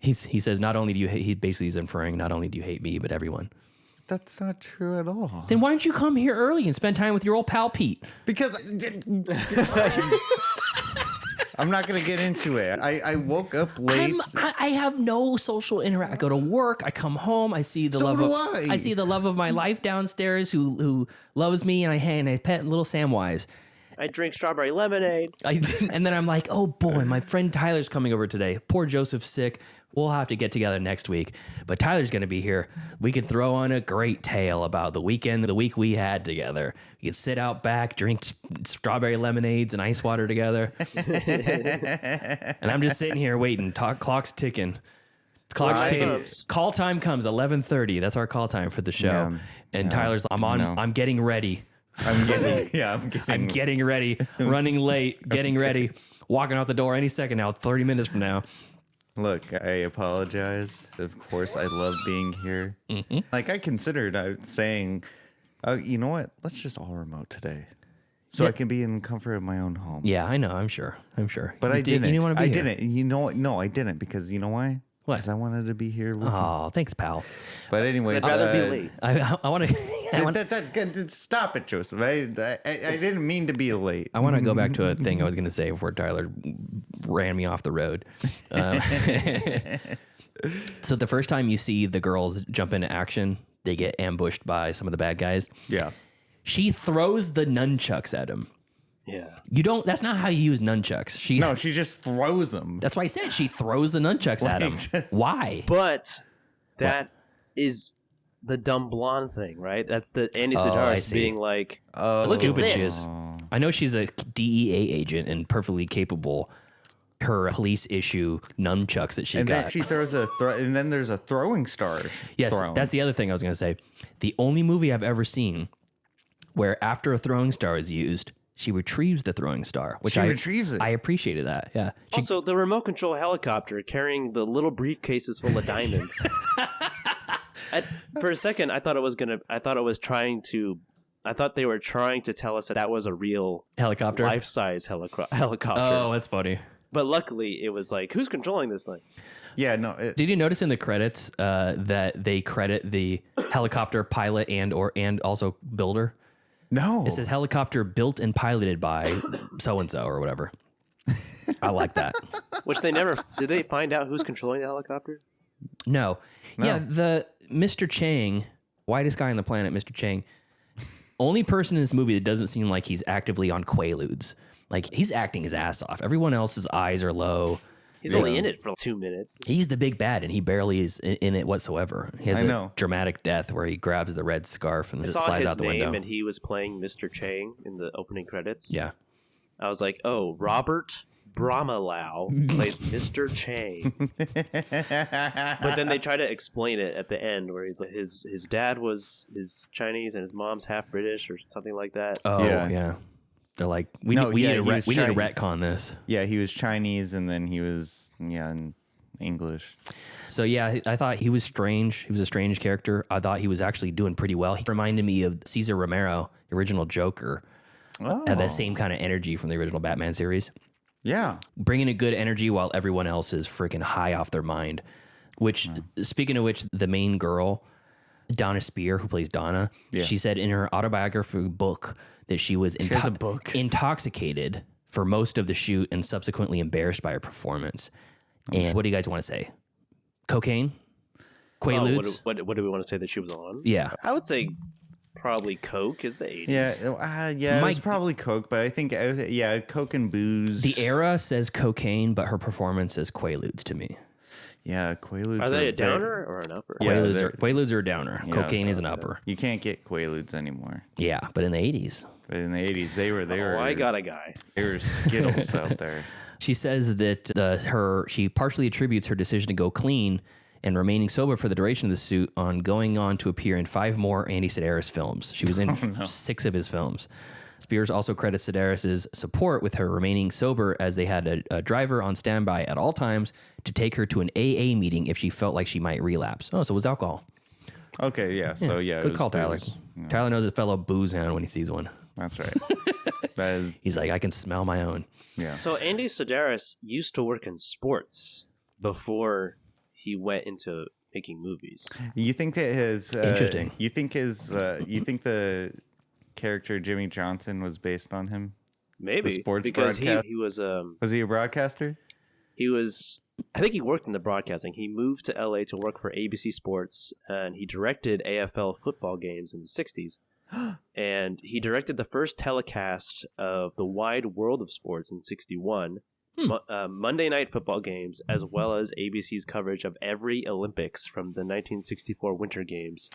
He says not only do you hate, he basically is inferring not only do you hate me but everyone. That's not true at all. Then why don't you come here early and spend time with your old pal Pete? Because I'm not going to get into it. I woke up late. I have no social interaction. I go to work. I come home. I see the I see the love of my life downstairs who loves me, and I pet little Samwise. I drink strawberry lemonade. And then I'm like, oh boy, my friend Tyler's coming over today. Poor Joseph's sick. We'll have to get together next week. But Tyler's going to be here. We could throw on a great tale about the week we had together. We could sit out back, drink strawberry lemonades and ice water together. And I'm just sitting here waiting. Clock's ticking. Clock's ticking. Call time comes 11:30. That's our call time for the show. Yeah. And Tyler's, I'm getting ready. I'm getting ready. Running late, getting ready. Walking out the door any second now, 30 minutes from now. Look, I apologize. Of course, I love being here. Mm-hmm. Like, I considered saying, you know what? Let's just all remote today. So I can be in the comfort of my own home. Yeah, I know. I'm sure. But I didn't. You didn't want to be here. Didn't. You know what? No, I didn't. Because you know why? What? Because I wanted to be here with you. Oh, thanks, pal. But anyways, I'd rather be late. I want to. Stop it, Joseph. I didn't mean to be late. I want to go back to a thing I was going to say before Tyler ran me off the road. So the first time you see the girls jump into action, they get ambushed by some of the bad guys. Yeah. She throws the nunchucks at him. Yeah. That's not how you use nunchucks. She just throws them. That's why I said she throws the nunchucks at him. Why? But that is the dumb blonde thing, right? That's the Andy Sidaris being like, look stupid at she this. is. I know she's a DEA agent and perfectly capable. Her police issue nunchucks that she got. Then she throws and then there's a throwing star. Yes, thrown. that's the other thing I was going to say. The only movie I've ever seen where after a throwing star is used, she retrieves the throwing star, which she retrieves it. I appreciated that. Yeah. Also, the remote control helicopter carrying the little briefcases full of diamonds. For a second, I thought they were trying to tell us that was a real helicopter, life-size helicopter. Oh, that's funny. But luckily, it was like, who's controlling this thing? Yeah, no. Did you notice in the credits that they credit the helicopter pilot and also builder? No. It says helicopter built and piloted by so-and-so or whatever. I like that. Which they never... Did they find out who's controlling the helicopter? No. Yeah, the Mr. Chang, whitest guy on the planet, Mr. Chang, only person in this movie that doesn't seem like he's actively on Quaaludes. Like, he's acting his ass off. Everyone else's eyes are low. He's only in it for 2 minutes. He's the big bad, and he barely is in it whatsoever. He has a dramatic death where he grabs the red scarf and flies out the window. And he was playing Mr. Chang in the opening credits. Yeah. I was like, oh, Robert Brahmalau plays Mr. Chang. But then they try to explain it at the end where he's like, his dad was Chinese and his mom's half British or something like that. Oh, yeah. They're like, we need to retcon this. Yeah, he was Chinese and then he was, in English. So, yeah, I thought he was strange. He was a strange character. I thought he was actually doing pretty well. He reminded me of Cesar Romero, the original Joker. Oh. Had that same kind of energy from the original Batman series. Yeah. Bringing a good energy while everyone else is freaking high off their mind. Which, speaking of which, the main girl, Donna Spear, who plays Donna, she said in her autobiography book that she was intoxicated for most of the shoot and subsequently embarrassed by her performance. And what do you guys want to say? Cocaine? Quaaludes? What do we want to say that she was on? Yeah. I would say probably Coke is the 80s. Yeah, it was probably Coke, but I think, Coke and booze. The era says cocaine, but her performance is Quaaludes to me. Yeah, Quaaludes are they a downer or an upper? Quaaludes are a down. Yeah, cocaine is an upper. You can't get Quaaludes anymore. Yeah, but in the 80s. But in the 80s, they were. I got a guy. They were Skittles out there. She says that she partially attributes her decision to go clean and remaining sober for the duration of the suit on going on to appear in 5 more Andy Sidaris films. She was in 6 of his films. Spears also credits Sidaris' support with her remaining sober as they had a driver on standby at all times to take her to an AA meeting if she felt like she might relapse. Oh, so it was alcohol. Okay, yeah. So, yeah. Good call, Tyler. Yeah. Tyler knows a fellow booze hound when he sees one. That's right. He's like, I can smell my own. Yeah. So Andy Sidaris used to work in sports before he went into making movies. You think that his... Interesting. You think the character Jimmy Johnson was based on him? Maybe. The sports because broadcast? he was... was he a broadcaster? He was... I think he worked in the broadcasting. He moved to LA to work for ABC Sports, and he directed AFL football games in the 60s. And he directed the first telecast of The Wide World of Sports in 1961, Monday Night Football games, as well as ABC's coverage of every Olympics from the 1964 Winter Games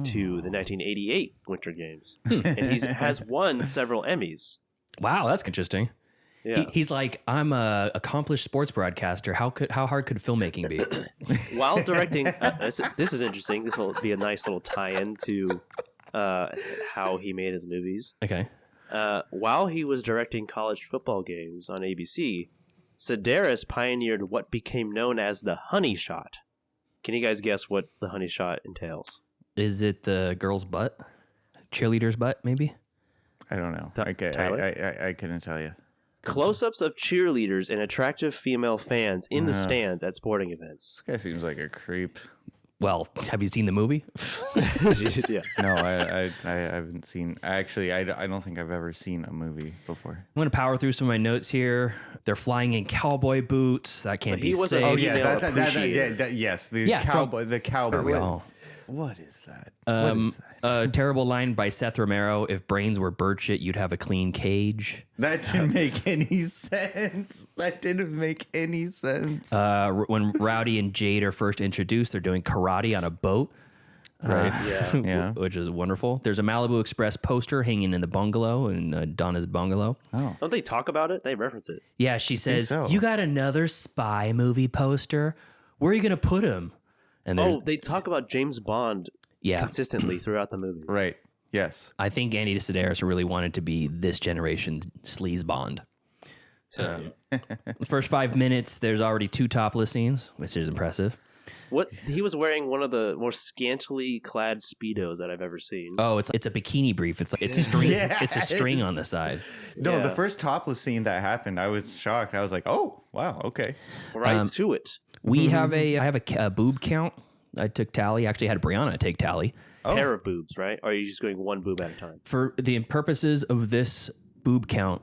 to the 1988 Winter Games. And he has won several Emmys. Wow, that's interesting. Yeah. He's like, I'm a accomplished sports broadcaster. How hard could filmmaking be? While directing, this is interesting. This will be a nice little tie-in to how he made his movies. Okay. While he was directing college football games on ABC, Sidaris pioneered what became known as the honey shot. Can you guys guess what the honey shot entails? Is it the girl's butt? Cheerleader's butt, maybe? I don't know. Tyler? I couldn't tell you. Close-ups of cheerleaders and attractive female fans in the stands at sporting events. This guy seems like a creep. Well, have you seen the movie? Yeah. No, I haven't seen. Actually, I don't think I've ever seen a movie before. I'm going to power through some of my notes here. They're flying in cowboy boots. That can't So be he was a- safe. Oh, yeah, Yes, the Yeah, cowboy. The cowboy. Oh. What is that? What is that? A terrible line by Seth Romero. If brains were bird shit, you'd have a clean cage. That didn't make any sense. That didn't make any sense. When Rowdy and Jade are first introduced, they're doing karate on a boat. Right. Yeah. Which is wonderful. There's a Malibu Express poster hanging in the bungalow, in Donna's bungalow. Oh. Don't they talk about it? They reference it. Yeah, she says, so. "You got another spy movie poster? Where are you going to put him?" And They talk about James Bond consistently throughout the movie. Right. Yes. I think Andy Sidaris really wanted to be this generation's sleaze Bond. The first 5 minutes, there's already 2 topless scenes, which is impressive. What he was wearing one of the more scantily clad Speedos that I've ever seen. Oh, it's a bikini brief. It's string. It's a string on the side. No, Yeah. the first topless scene that happened, I was shocked. I was like, "Oh, wow, okay." Right to it. I have a boob count. I took tally. Actually, I had Brianna take tally. Pair of boobs, right? Or are you just going one boob at a time? For the purposes of this boob count,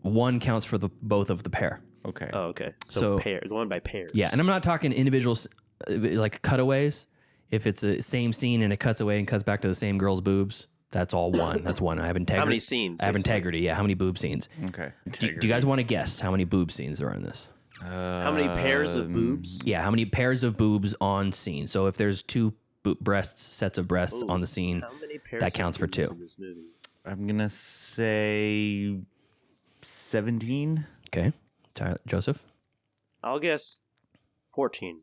1 counts for the both of the pair. Okay. Oh, okay. So- pair, going by pairs. Yeah, and I'm not talking individuals like cutaways. If it's a same scene and it cuts away and cuts back to the same girl's boobs, that's all one. That's one. I have integrity. How many scenes, I have basically? integrity. Yeah, how many boob scenes? Okay. Do you guys want to guess how many boob scenes there are in this? How many pairs of boobs? Yeah, how many pairs of boobs on scene? So if there's 2 sets of breasts on the scene, How many pairs that of counts for boobs 2. in this movie? I'm gonna say 17. Okay, Tyler, Joseph. I'll guess 14.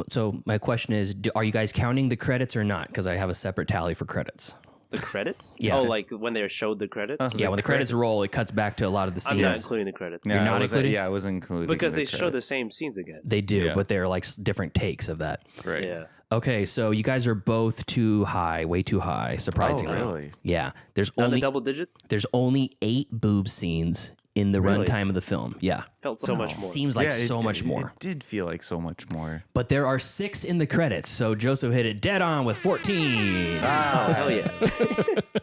So my question is, are you guys counting the credits or not? Because I have a separate tally for credits. The credits? Yeah. Oh, like when they showed the credits? Yeah, when the credits roll, it cuts back to a lot of the I'm not scenes. including the credits. Yeah, not I wasn't- including? Yeah, I was including Because the they show credit. the same scenes again. They do, Yeah. but they're like different takes of that. Right. Yeah. Okay, so you guys are both too high, way too high, surprisingly. Oh, really? Yeah. There's On the only double digits? there's only 8 boob scenes in the Really? runtime of the film. Yeah. Felt so much more. Seems like Yeah, so much more. It did feel like so much more. But there are 6 in the credits, so Joseph hit it dead on with 14. Oh, hell yeah.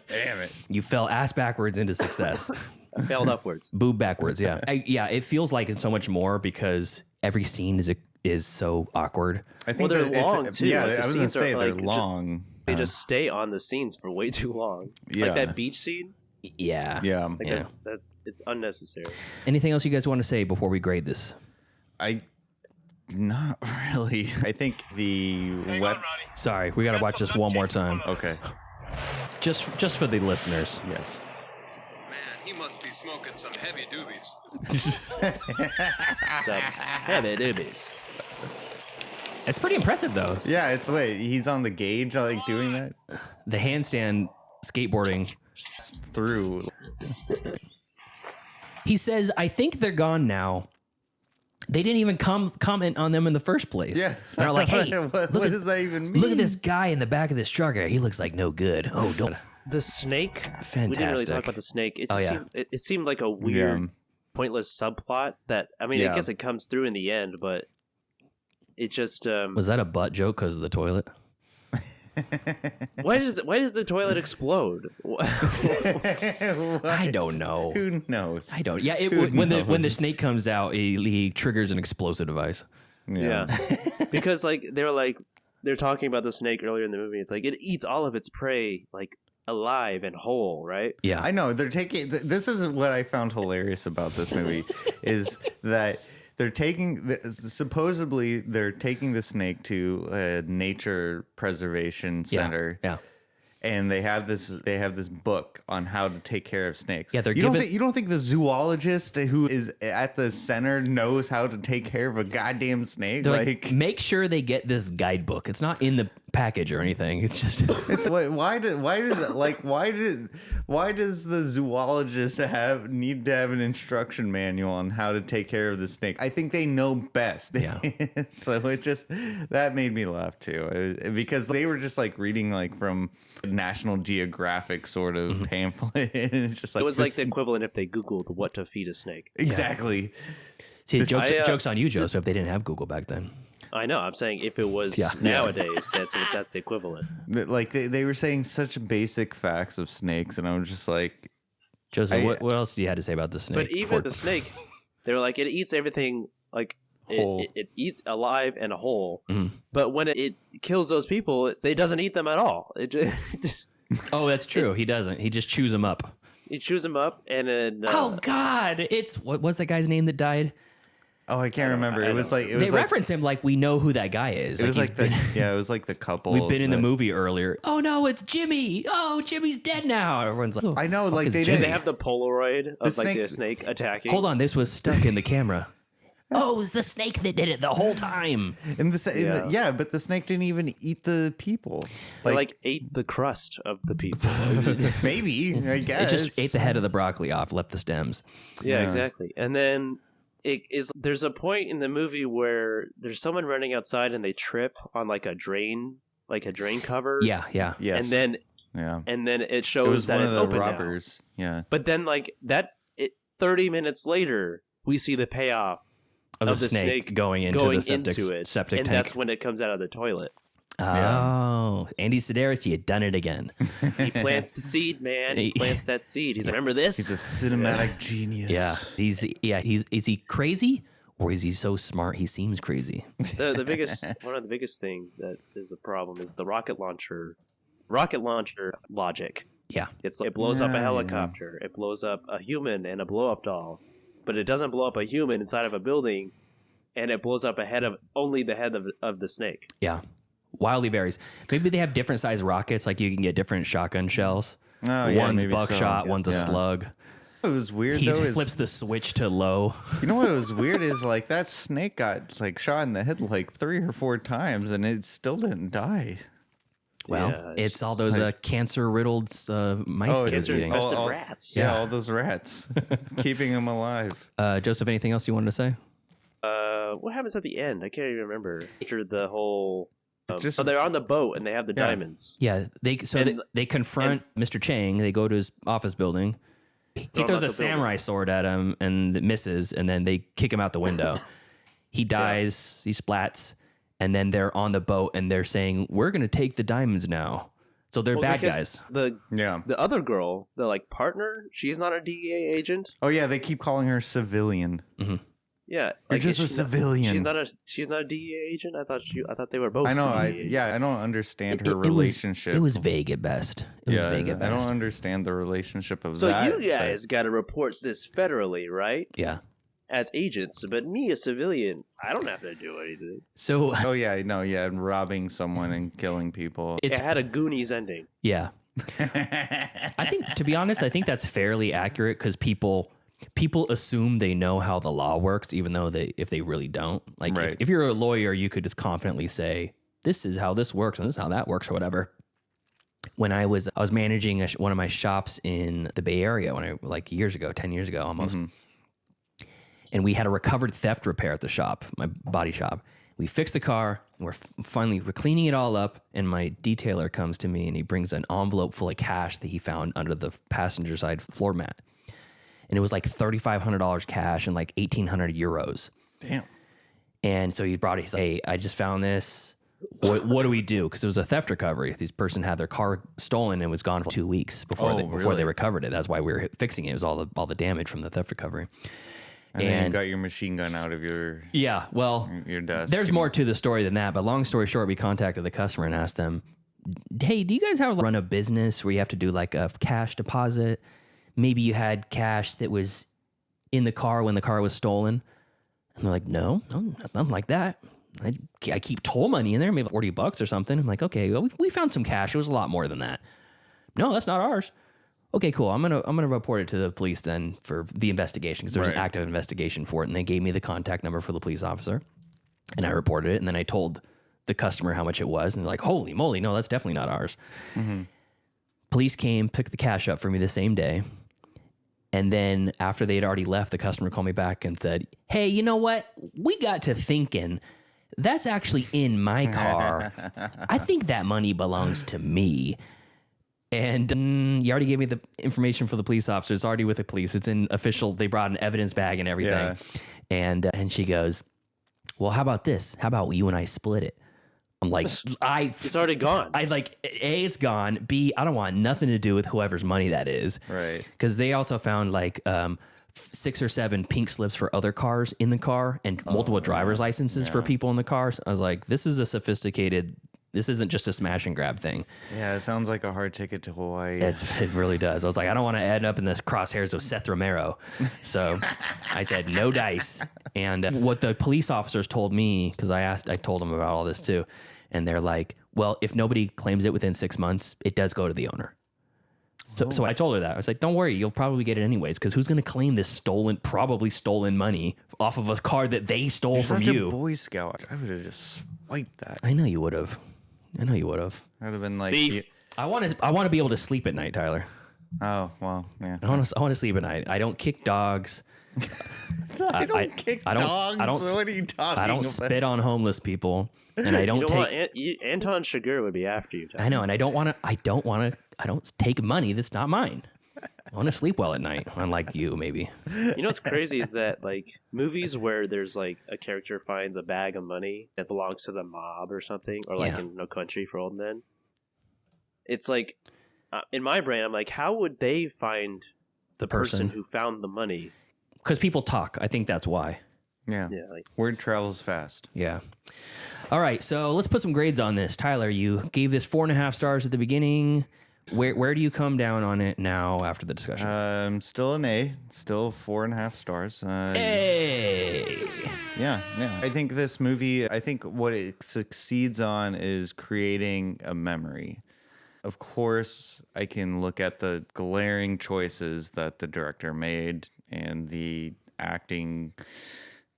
Damn it. You fell ass backwards into success. I failed upwards. Boob backwards, yeah. It feels like it's so much more because every scene is so awkward. I think Well, they're that it's- long, too. Yeah, Like, the I was gonna scenes are, say they're like, long. They just stay on the scenes for way too long. Yeah. Like that beach scene. Yeah. Yeah. Like Yeah. it's unnecessary. Anything else you guys want to say before we grade this? Not really. I think the web. Sorry, we got to watch this one more time. Okay. Just for the listeners. Yes. Man, he must be smoking some heavy doobies. So, heavy doobies. It's pretty impressive though. Yeah, he's on the gauge, like doing that The handstand skateboarding. through. He says, "I think they're gone now." They didn't even comment on them in the first place. Yeah. They're like, "Hey, what look at- does that even mean? Look at this guy in the back of this truck. He looks like no good." Oh, don't. The snake. We didn't really Fantastic. talk about the snake. It Oh, just yeah. seemed, it seemed like a weird, Yeah. pointless subplot. That I mean, Yeah. I guess it comes through in the end, but it just. Was that a butt joke because of the toilet? Why does the toilet explode? I don't know. Who knows? I don't. Yeah, Who when the knows? snake comes out, he triggers an explosive device. Yeah, because like they were like, they're talking about the snake earlier in the movie. It's like it eats all of its prey like alive and whole, right? Yeah. I know. They're taking. This is what I found hilarious about this movie is that they're taking. Supposedly, they're taking the snake to a nature preservation center. Yeah. And they have this book on how to take care of snakes. Yeah, you don't think the zoologist who is at the center knows how to take care of a goddamn snake? They're like, make sure they get this guidebook. It's not in the package or anything. It's just why does the zoologist need to have an instruction manual on how to take care of the snake? I think they know best. Yeah. So that made me laugh too, because they were just like reading like from National Geographic sort of pamphlet. And it's just like it was like the equivalent if they Googled what to feed a snake. Exactly. See, joke's on you, Joseph. They didn't have Google back then. I know. I'm saying if it was nowadays, that's the equivalent. Like they were saying such basic facts of snakes, and I was just like, Joseph, what else do you have to say about the snake? But even the snake, they're like it eats everything like whole. It eats alive and whole. Mm-hmm. But when it kills those people, it doesn't eat them at all. Oh, that's true. He doesn't. He just chews them up. He chews them up, and then oh God, what was the guy's name that died? Oh, I can't remember. It was like they reference him like we know who that guy is. It was like it was like the couple. We've been in the movie earlier. Oh no, it's Jimmy. Oh, Jimmy's dead now. Everyone's like, I know, like they have the Polaroid of like the snake attacking. Hold on, this was stuck in the camera. Oh, it was the snake that did it the whole time. And but the snake didn't even eat the people. Like ate the crust of the people. Maybe, I guess. It just ate the head of the broccoli off, left the stems. Yeah, exactly. And then there's a point in the movie where there's someone running outside and they trip on like a drain cover. Yeah. Yes. And then it shows that it's open robbers. Now. Yeah. But then 30 minutes later, we see the payoff of the snake going into the septic and tank. that's when it comes out of the toilet. Oh, Andy Sidaris, you done it again. He plants the seed, man. He plants that seed. He's like, remember this? He's a cinematic genius. Yeah. Is he crazy or is he so smart he seems crazy? One of the biggest things that is a problem is the rocket launcher logic. Yeah. It blows up a helicopter. It blows up a human and a blow-up doll. But it doesn't blow up a human inside of a building, and it blows up only the head of the snake. Yeah. Wildly varies. Maybe they have different size rockets, like you can get different shotgun shells. Oh, yeah, one's maybe buckshot, one's a slug. What was weird he though flips the switch to low. You know what was weird is like that snake got like shot in the head like 3 or 4 times, and it still didn't die. Well, it's all those cancer-riddled mice that is eating. Rats. Yeah, all those rats. Keeping them alive. Joseph, anything else you wanted to say? What happens at the end? I can't even remember. After the whole... so they're on the boat, and they have the diamonds. Yeah, they confront Mr. Chang. They go to his office building. He throws a samurai sword at him, and it misses, and then they kick him out the window. He dies. He splats. And then they're on the boat and they're saying, we're going to take the diamonds now. So they're bad guys. The other girl, the like partner, she's not a DEA agent. Oh yeah, they keep calling her civilian. Mm-hmm. Yeah, you're just a civilian. She's not a DEA agent. I thought they were both. I know. I don't understand her relationship. It was vague at best. I don't understand the relationship of that. So you guys got to report this federally, right? Yeah. As agents, but me, a civilian, I don't have to do anything. So, and robbing someone and killing people. It had a Goonies ending. Yeah, I think, to be honest, I think that's fairly accurate because people assume they know how the law works, even though if they really don't. Like, if you're a lawyer, you could just confidently say, "This is how this works, and this is how that works," or whatever. When I was managing one of my shops in the Bay Area, when 10 years ago, almost. Mm-hmm. And we had a recovered theft repair at the shop, my body shop. We fixed the car, and we're cleaning it all up, and my detailer comes to me, and he brings an envelope full of cash that he found under the passenger side floor mat. And it was like $3,500 cash and like 1,800 euros. Damn. And so he brought it. He's like, hey, I just found this. What do we do? Because it was a theft recovery. This person had their car stolen and was gone for 2 weeks before they recovered it. That's why we were fixing it. It was all the damage from the theft recovery. And then you got your machine gun out of your your desk. There's more to the story than that, but long story short, we contacted the customer and asked them, hey, do you guys have run a business where you have to do like a cash deposit? Maybe you had cash that was in the car when the car was stolen. And they're like, no, nothing like that. I keep toll money in there, maybe $40 or something. I'm like, okay, well, we found some cash. It was a lot more than that. No, that's not ours. Okay, cool. I'm gonna report it to the police then for the investigation because there's an active investigation for it. And they gave me the contact number for the police officer, and I reported it. And then I told the customer how much it was, and they're like, holy moly, no, that's definitely not ours. Mm-hmm. Police came, picked the cash up for me the same day. And then after they had already left, the customer called me back and said, hey, you know what? We got to thinking, that's actually in my car. I think that money belongs to me. And you already gave me the information for the police officer. It's already with the police. It's in official. They brought an evidence bag and everything. Yeah. And she goes, well, how about this? How about you and I split it? I'm like, it's already gone. I like, A, it's gone. B, I don't want nothing to do with whoever's money that is. Right. Because they also found like 6 or 7 pink slips for other cars in the car and multiple driver's licenses for people in the car. So I was like, this is a sophisticated. This isn't just a smash and grab thing. Yeah, it sounds like a hard ticket to Hawaii. It really does. I was like, I don't want to end up in the crosshairs of Seth Romero. So I said, no dice. And what the police officers told me, because I told them about all this too. And they're like, well, if nobody claims it within 6 months, it does go to the owner. So I told her that. I was like, don't worry, you'll probably get it anyways, because who's going to claim this probably stolen money off of a car that they stole from you? You're such a Boy Scout. I would have just swiped that. I know you would have. I'd have been like, I want to be able to sleep at night, Tyler. Oh, well, yeah. I want to sleep at night. I don't kick dogs. I don't kick dogs. What are you talking about? I don't spit on homeless people, and I don't Anton Chigurh would be after you, Tyler. I know, and I don't take money that's not mine. I want to sleep well at night, unlike you, maybe. You know what's crazy is that, like, movies where there's, like, a character finds a bag of money that belongs to the mob or something, or, like, in No Country for Old Men, it's like, in my brain, I'm like, how would they find the person who found the money? Because people talk. I think that's why. Yeah. Word travels fast. Yeah. All right, so let's put some grades on this. Tyler, you gave this 4.5 stars at the beginning. Where do you come down on it now after the discussion? Still an A, still 4.5 stars. Hey. Yeah. I think this movie, what it succeeds on is creating a memory. Of course, I can look at the glaring choices that the director made and the acting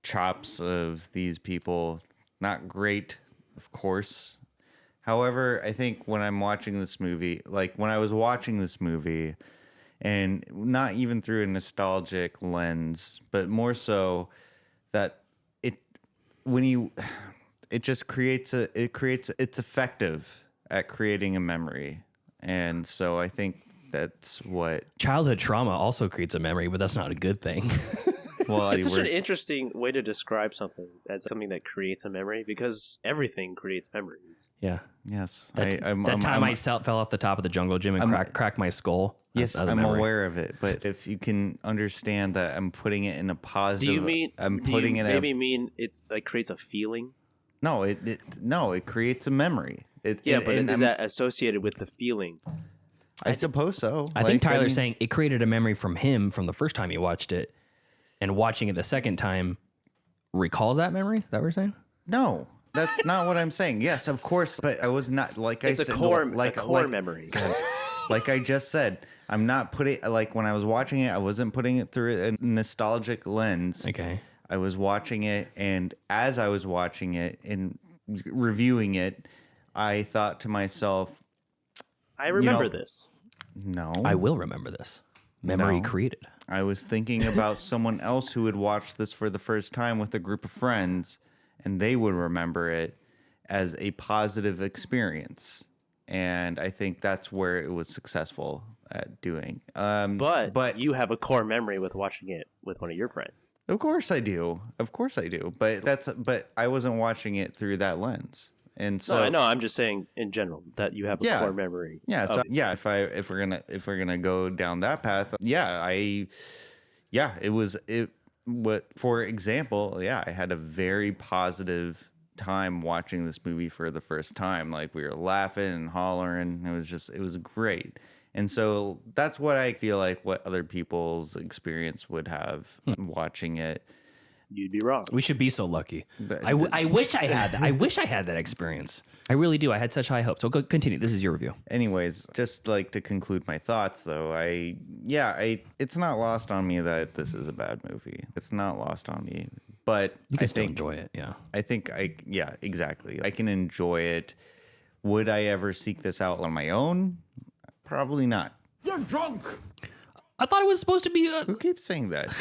chops of these people. Not great, of course. However, I think when I'm watching this movie, like when I was watching this movie, and not even through a nostalgic lens, but more so that it's effective at creating a memory. And so I think that's what childhood trauma also creates a memory, but that's not a good thing. Well, it's such an interesting way to describe something as something that creates a memory, because everything creates memories. Yeah. Yes. That time I fell off the top of the jungle gym and cracked my skull. Yes, I'm aware of it. But if you can understand that I'm putting it in a positive... Do you mean it's like creates a feeling? No, it creates a memory. But is that associated with the feeling? I suppose so. I think Tyler's saying it created a memory from him from the first time he watched it. And watching it the second time recalls that memory? Is that what you're saying? No, that's not what I'm saying. Yes, of course, but I was not it's a core memory. Like I just said, I'm not putting when I was watching it, I wasn't putting it through a nostalgic lens. Okay, I was watching it, and as I was watching it and reviewing it, I thought to myself, "I remember this." No, I will remember this. Memory created. I was thinking about someone else who would watch this for the first time with a group of friends, and they would remember it as a positive experience. And I think that's where it was successful at doing. But you have a core memory with watching it with one of your friends. Of course I do. But I wasn't watching it through that lens. And so no, I'm just saying in general that you have a core memory. Yeah. So if we're gonna go down that path, it for example, I had a very positive time watching this movie for the first time. Like, we were laughing and hollering. It was great. And so that's what I feel like what other people's experience would have watching it. You'd be wrong. We should be so lucky. I wish I had that. I wish I had that experience. I really do. I had such high hopes. So go continue. This is your review. Anyways, just like to conclude my thoughts, though, it's not lost on me that this is a bad movie. It's not lost on me, but You can still enjoy it. Yeah. I think exactly. I can enjoy it. Would I ever seek this out on my own? Probably not. You're drunk. I thought it was supposed to be. Who keeps saying that?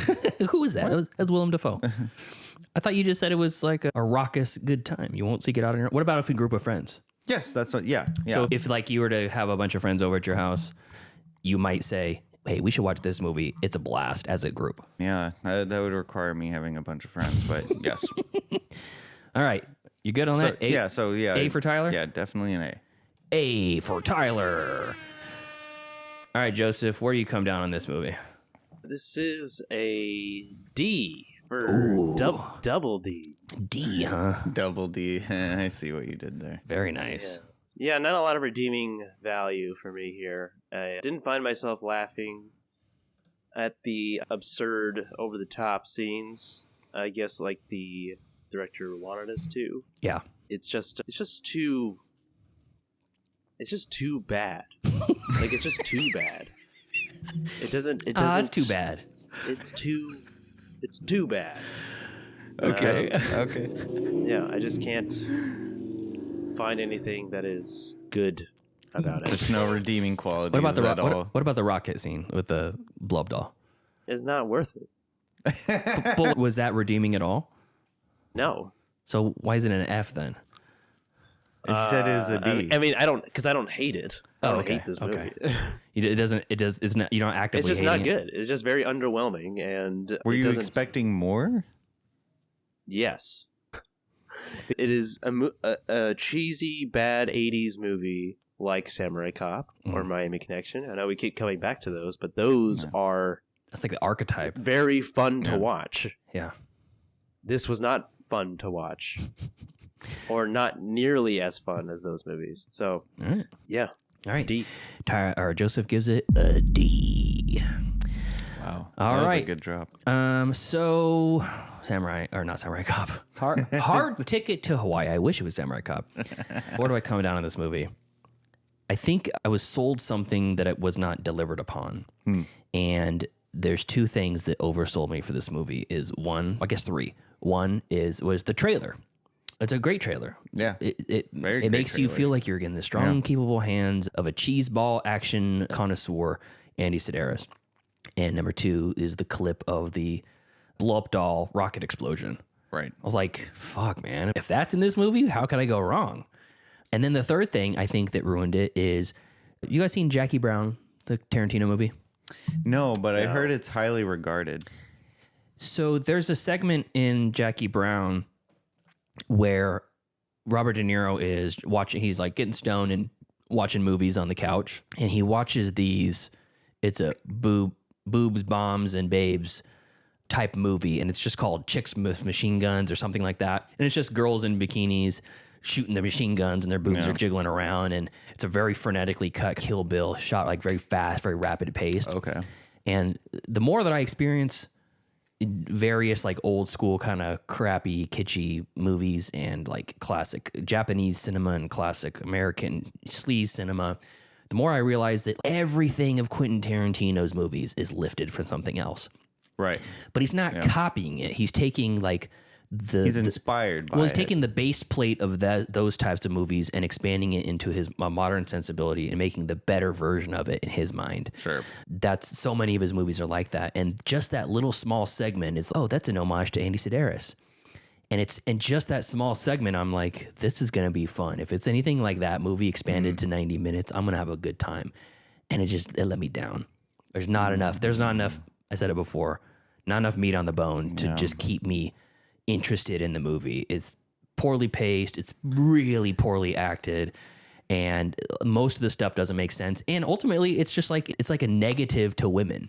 Who was that? That was Willem Dafoe. I thought you just said it was like a raucous good time. You won't seek it out on your. What about if a group of friends? Yes, that's what. Yeah. So if like you were to have a bunch of friends over at your house, you might say, "Hey, we should watch this movie. It's a blast as a group." Yeah, that would require me having a bunch of friends, but yes. All right, you good on that? A for Tyler. Yeah, definitely an A. A for Tyler. All right, Joseph, where do you come down on this movie? This is a D for double D. D, huh? Double D. I see what you did there. Very nice. Yeah, not a lot of redeeming value for me here. I didn't find myself laughing at the absurd, over-the-top scenes. I guess like the director wanted us to. Yeah. It's just too bad. Like, it's just too bad. It doesn't. It's too bad. It's too bad. Okay. Okay. Yeah, I just can't find anything that is good about it. There's no redeeming qualities What about the at all. what about the rocket scene with the blob doll? It's not worth it. But was that redeeming at all? No. So why is it an F then? It said it was a D. I mean, I don't hate it. I don't hate this movie. It's not. You don't actively. It's just hating not good. It's just very underwhelming. And Were you expecting more? Yes. It is a cheesy, bad '80s movie like Samurai Cop or Miami Connection. I know we keep coming back to those, but those are That's like the archetype. very fun to watch. Yeah. This was not fun to watch, or not nearly as fun as those movies. So, All right. yeah. All right. D. Joseph gives it a D. Wow. All that was right. a good drop. So not Samurai Cop. Hard Ticket to Hawaii. I wish it was Samurai Cop. Where do I come down on this movie? I think I was sold something that it was not delivered upon. And there's two things that oversold me for this movie. Is one, I guess three. One was the trailer. It's a great trailer. Yeah. It Very great makes you trailer. feel like you're in the strong, capable hands of a cheeseball action connoisseur, Andy Sidaris. And number two is the clip of the blow-up doll rocket explosion. Right. I was like, fuck, man. If that's in this movie, how could I go wrong? And then the third thing I think that ruined it is, you guys seen Jackie Brown, the Tarantino movie? No, but I heard it's highly regarded. So there's a segment in Jackie Brown where Robert De Niro is watching, he's like getting stoned and watching movies on the couch. And he watches these, it's a boobs, bombs, and babes type movie. And it's just called Chicks with Machine Guns or something like that. And it's just girls in bikinis shooting the machine guns and their boobs are jiggling around. And it's a very frenetically cut Kill Bill shot, like very fast, very rapid paced. Okay. And the more that I experience various like old school kind of crappy kitschy movies and like classic Japanese cinema and classic American sleaze cinema, the more I realize that everything of Quentin Tarantino's movies is lifted from something else. Right. But he's not copying it. He's taking like he's inspired by he's taking the base plate of those types of movies and expanding it into his modern sensibility and making the better version of it in his mind. Sure. That's so many of his movies are like that. And just that little small segment is, oh, that's an homage to Andy Sidaris. And just that small segment, I'm like, this is going to be fun. If it's anything like that movie expanded to 90 minutes, I'm going to have a good time. And it let me down. There's not enough, I said it before, not enough meat on the bone to just keep me interested in the movie. It's poorly paced. It's really poorly acted. And most of the stuff doesn't make sense. And ultimately, it's just like, it's like a negative to women.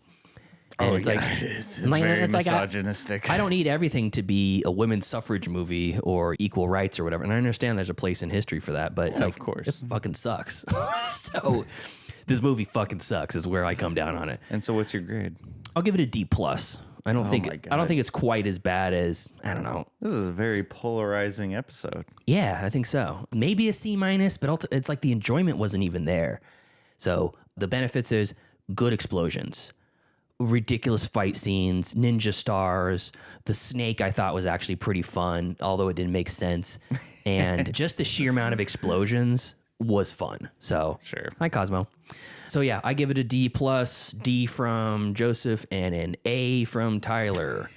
And it's like, it is. It's like, very it's like misogynistic. I don't need everything to be a women's suffrage movie or equal rights or whatever. And I understand there's a place in history for that, but it's like, of course. it fucking sucks. So this movie fucking sucks is where I come down on it. And so what's your grade? I'll give it a D+. I don't think my God. I don't think it's quite as bad as, I don't know. This is a very polarizing episode. Yeah, I think so. Maybe a C-, but it's like the enjoyment wasn't even there. So the benefits is good explosions, ridiculous fight scenes, ninja stars. The snake I thought was actually pretty fun, although it didn't make sense. And just the sheer amount of explosions was fun. So Sure. Hi, Cosmo. So yeah, I give it a D+, D from Joseph, and an A from Tyler.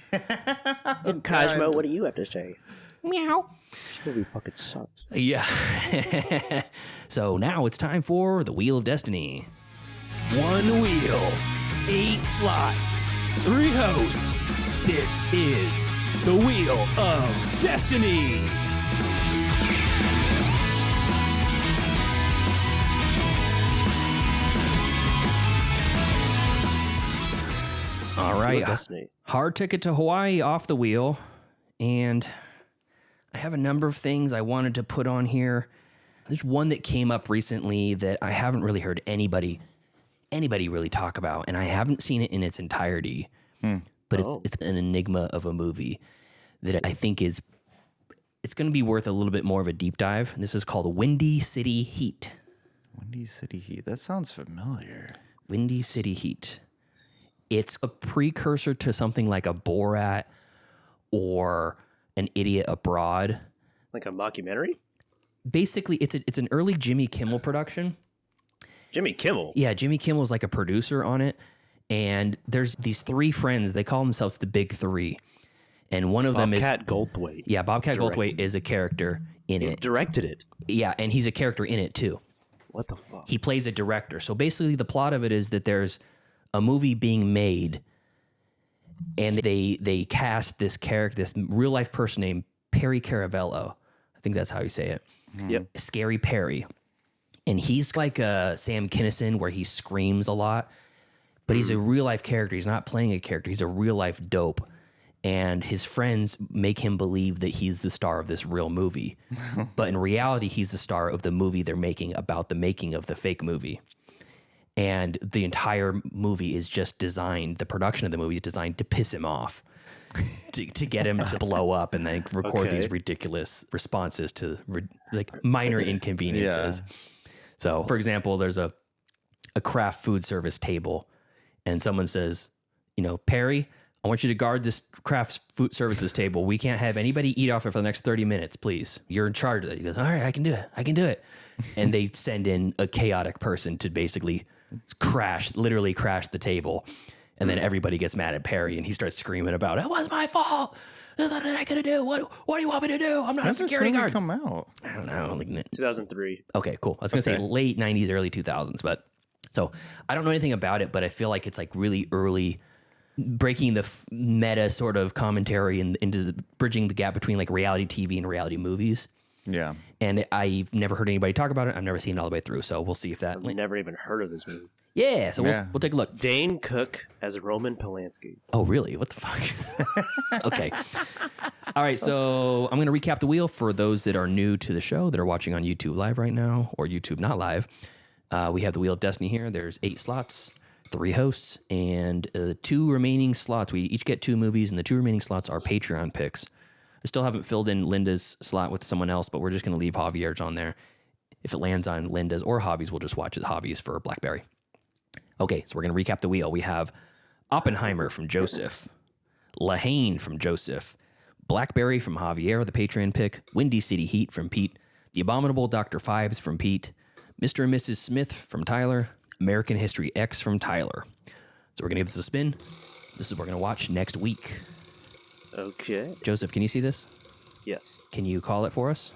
And Cosmo, what do you have to say? Meow. This movie fucking sucks. Yeah. So now it's time for the Wheel of Destiny. 1 wheel, 8 slots, 3 hosts. This is the Wheel of Destiny. All right. Destiny. Hard ticket to Hawaii off the wheel. And I have a number of things I wanted to put on here. There's one that came up recently that I haven't really heard anybody really talk about, and I haven't seen it in its entirety. But it's an enigma of a movie that I think it's going to be worth a little bit more of a deep dive. And this is called Windy City Heat. Windy City Heat. That sounds familiar. Windy City Heat. It's a precursor to something like a Borat or An Idiot Abroad. Like a mockumentary? Basically, it's an early Jimmy Kimmel production. Jimmy Kimmel? Yeah, Jimmy Kimmel's like a producer on it. And there's these 3 friends. They call themselves the Big Three. And one of them is... Bobcat Goldthwait. Yeah, Bobcat Goldthwait is a character in He's it. directed it. Yeah, and he's a character in it too. What the fuck? He plays a director. So basically the plot of it is that there's a movie being made, and they cast this character, this real life person named Perry Caravello. I think that's how you say it. Yep. Scary Perry. And he's like a Sam Kinison where he screams a lot, but he's a real life character. He's not playing a character. He's a real life dope. And his friends make him believe that he's the star of this real movie. But in reality, he's the star of the movie they're making about the making of the fake movie. And the entire movie is just designed, the production of the movie is designed to piss him off, to get him to blow up and then record these ridiculous responses to like minor inconveniences. Yeah. So, for example, there's a craft food service table, and someone says, Perry, I want you to guard this craft food services table. We can't have anybody eat off it for the next 30 minutes, please. You're in charge of it. He goes, all right, I can do it. And they send in a chaotic person to basically literally crash the table. And then everybody gets mad at Perry, and he starts screaming about, it was my fault. What am I going to do? What do you want me to do? I'm not a security guard. When did this movie come out? I don't know. Like, 2003. Okay, cool. I was going to say late 90s, early 2000s. But so I don't know anything about it, but I feel like it's like really early, breaking the meta sort of commentary and into bridging the gap between like reality TV and reality movies. Yeah. And I've never heard anybody talk about it. I've never seen it all the way through. So we'll see if that... I've never even heard of this movie. Yeah, so we'll take a look. Dane Cook as Roman Polanski. Oh, really? What the fuck? Okay. All right, so I'm going to recap the wheel for those that are new to the show, that are watching on YouTube Live right now, or YouTube not live. We have the Wheel of Destiny here. There's 8 slots, 3 hosts, and 2 remaining slots. We each get 2 movies, and the 2 remaining slots are Patreon picks. I still haven't filled in Linda's slot with someone else, but we're just going to leave Javier's on there. If it lands on Linda's or Javi's, we'll just watch it Javi's for Blackberry. Okay, so we're going to recap the wheel. We have Oppenheimer from Joseph, Lahane from Joseph, Blackberry from Javier, the Patreon pick, Windy City Heat from Pete, The Abominable Dr. Phibes from Pete, Mr. and Mrs. Smith from Tyler, American History X from Tyler. So we're going to give this a spin. This is what we're going to watch next week. Okay. Joseph, can you see this? Yes. Can you call it for us?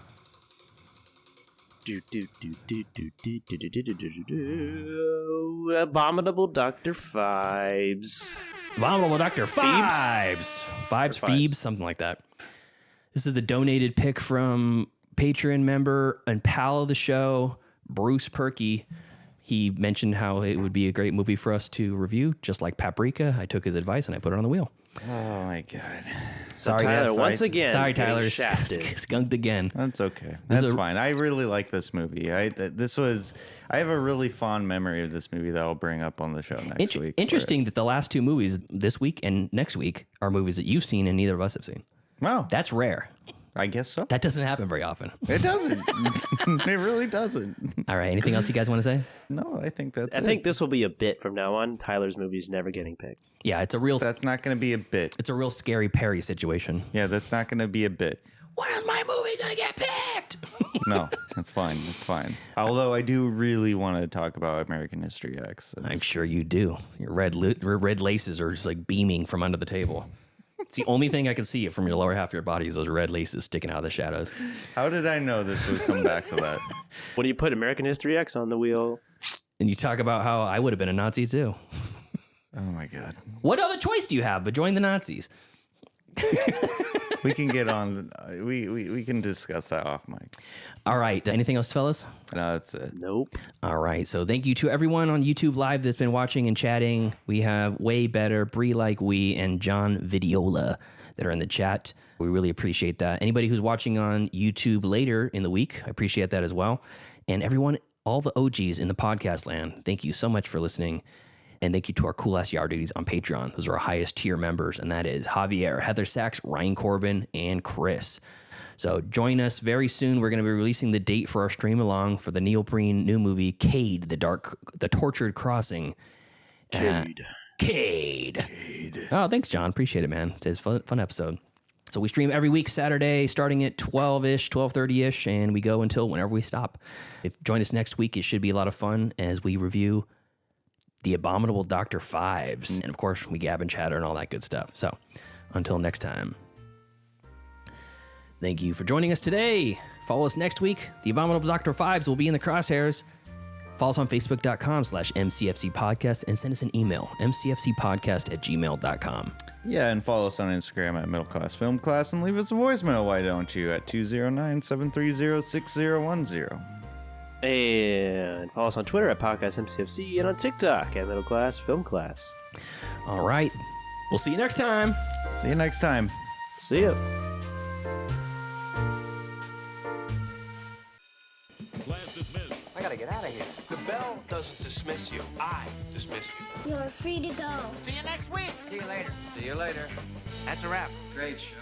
Abominable Dr. Phibes. Abominable Dr. Phibes. Phibes, something like that. This is a donated pick from Patreon member and pal of the show, Bruce Perky. He mentioned how it would be a great movie for us to review, just like Paprika. I took his advice and I put it on the wheel. Oh my God. Sorry, Tyler, once again. Sorry, getting Tyler. shafted. Skunked again. That's okay. That's fine. I really like this movie. I have a really fond memory of this movie that I'll bring up on the show next week. Interesting that the last two movies this week and next week are movies that you've seen and neither of us have seen. Wow. That's rare. I guess so. That doesn't happen very often. It doesn't. It really doesn't. All right. Anything else you guys want to say? No, I think that's it. I think this will be a bit from now on. Tyler's movie's never getting picked. Yeah, it's a real. That's not going to be a bit. It's a real scary Perry situation. Yeah, that's not going to be a bit. When is my movie gonna get picked? No, that's fine. That's fine. Although I do really want to talk about American History X. I'm sure you do. Your red laces are just like beaming from under the table. It's the only thing I can see from your lower half of your body is those red laces sticking out of the shadows. How did I know this would come back to that? When you put American History X on the wheel. And you talk about how I would have been a Nazi too. Oh my God. What other choice do you have but join the Nazis? We can get on. We can discuss that off mic. All right. Anything else, fellas? No, that's it. Nope. All right. So thank you to everyone on YouTube Live that's been watching and chatting. We have Way Better, Bree Like We, and John Vidiola that are in the chat. We really appreciate that. Anybody who's watching on YouTube later in the week, I appreciate that as well. And everyone, all the OGs in the podcast land, thank you so much for listening. And thank you to our cool-ass yard duties on Patreon. Those are our highest tier members, and that is Javier, Heather Sachs, Ryan Corbin, and Chris. So join us very soon. We're going to be releasing the date for our stream-along for the Neil Breen new movie, Cade, the Tortured Crossing. Cade. Cade. Oh, thanks, John. Appreciate it, man. It's a fun episode. So we stream every week Saturday, starting at 12-ish, 12:30-ish, and we go until whenever we stop. Join us next week. It should be a lot of fun as we review The Abominable Dr. Phibes. And of course, we gab and chatter and all that good stuff. So until next time, thank you for joining us today. Follow us next week. The Abominable Dr. Phibes will be in the crosshairs. Follow us on Facebook.com/MCFC Podcast and send us an email, mcfcpodcast@gmail.com. Yeah, and follow us on Instagram at Middle Class Film Class and leave us a voicemail, why don't you, at 209-730-6010. And follow us on Twitter at Podcast MCFC and on TikTok at Middle Class Film Class. All right. We'll see you next time. See you next time. See ya. Class dismissed. I gotta get out of here. The bell doesn't dismiss you. I dismiss you. You're free to go. See you next week. See you later. See you later. That's a wrap. Great show.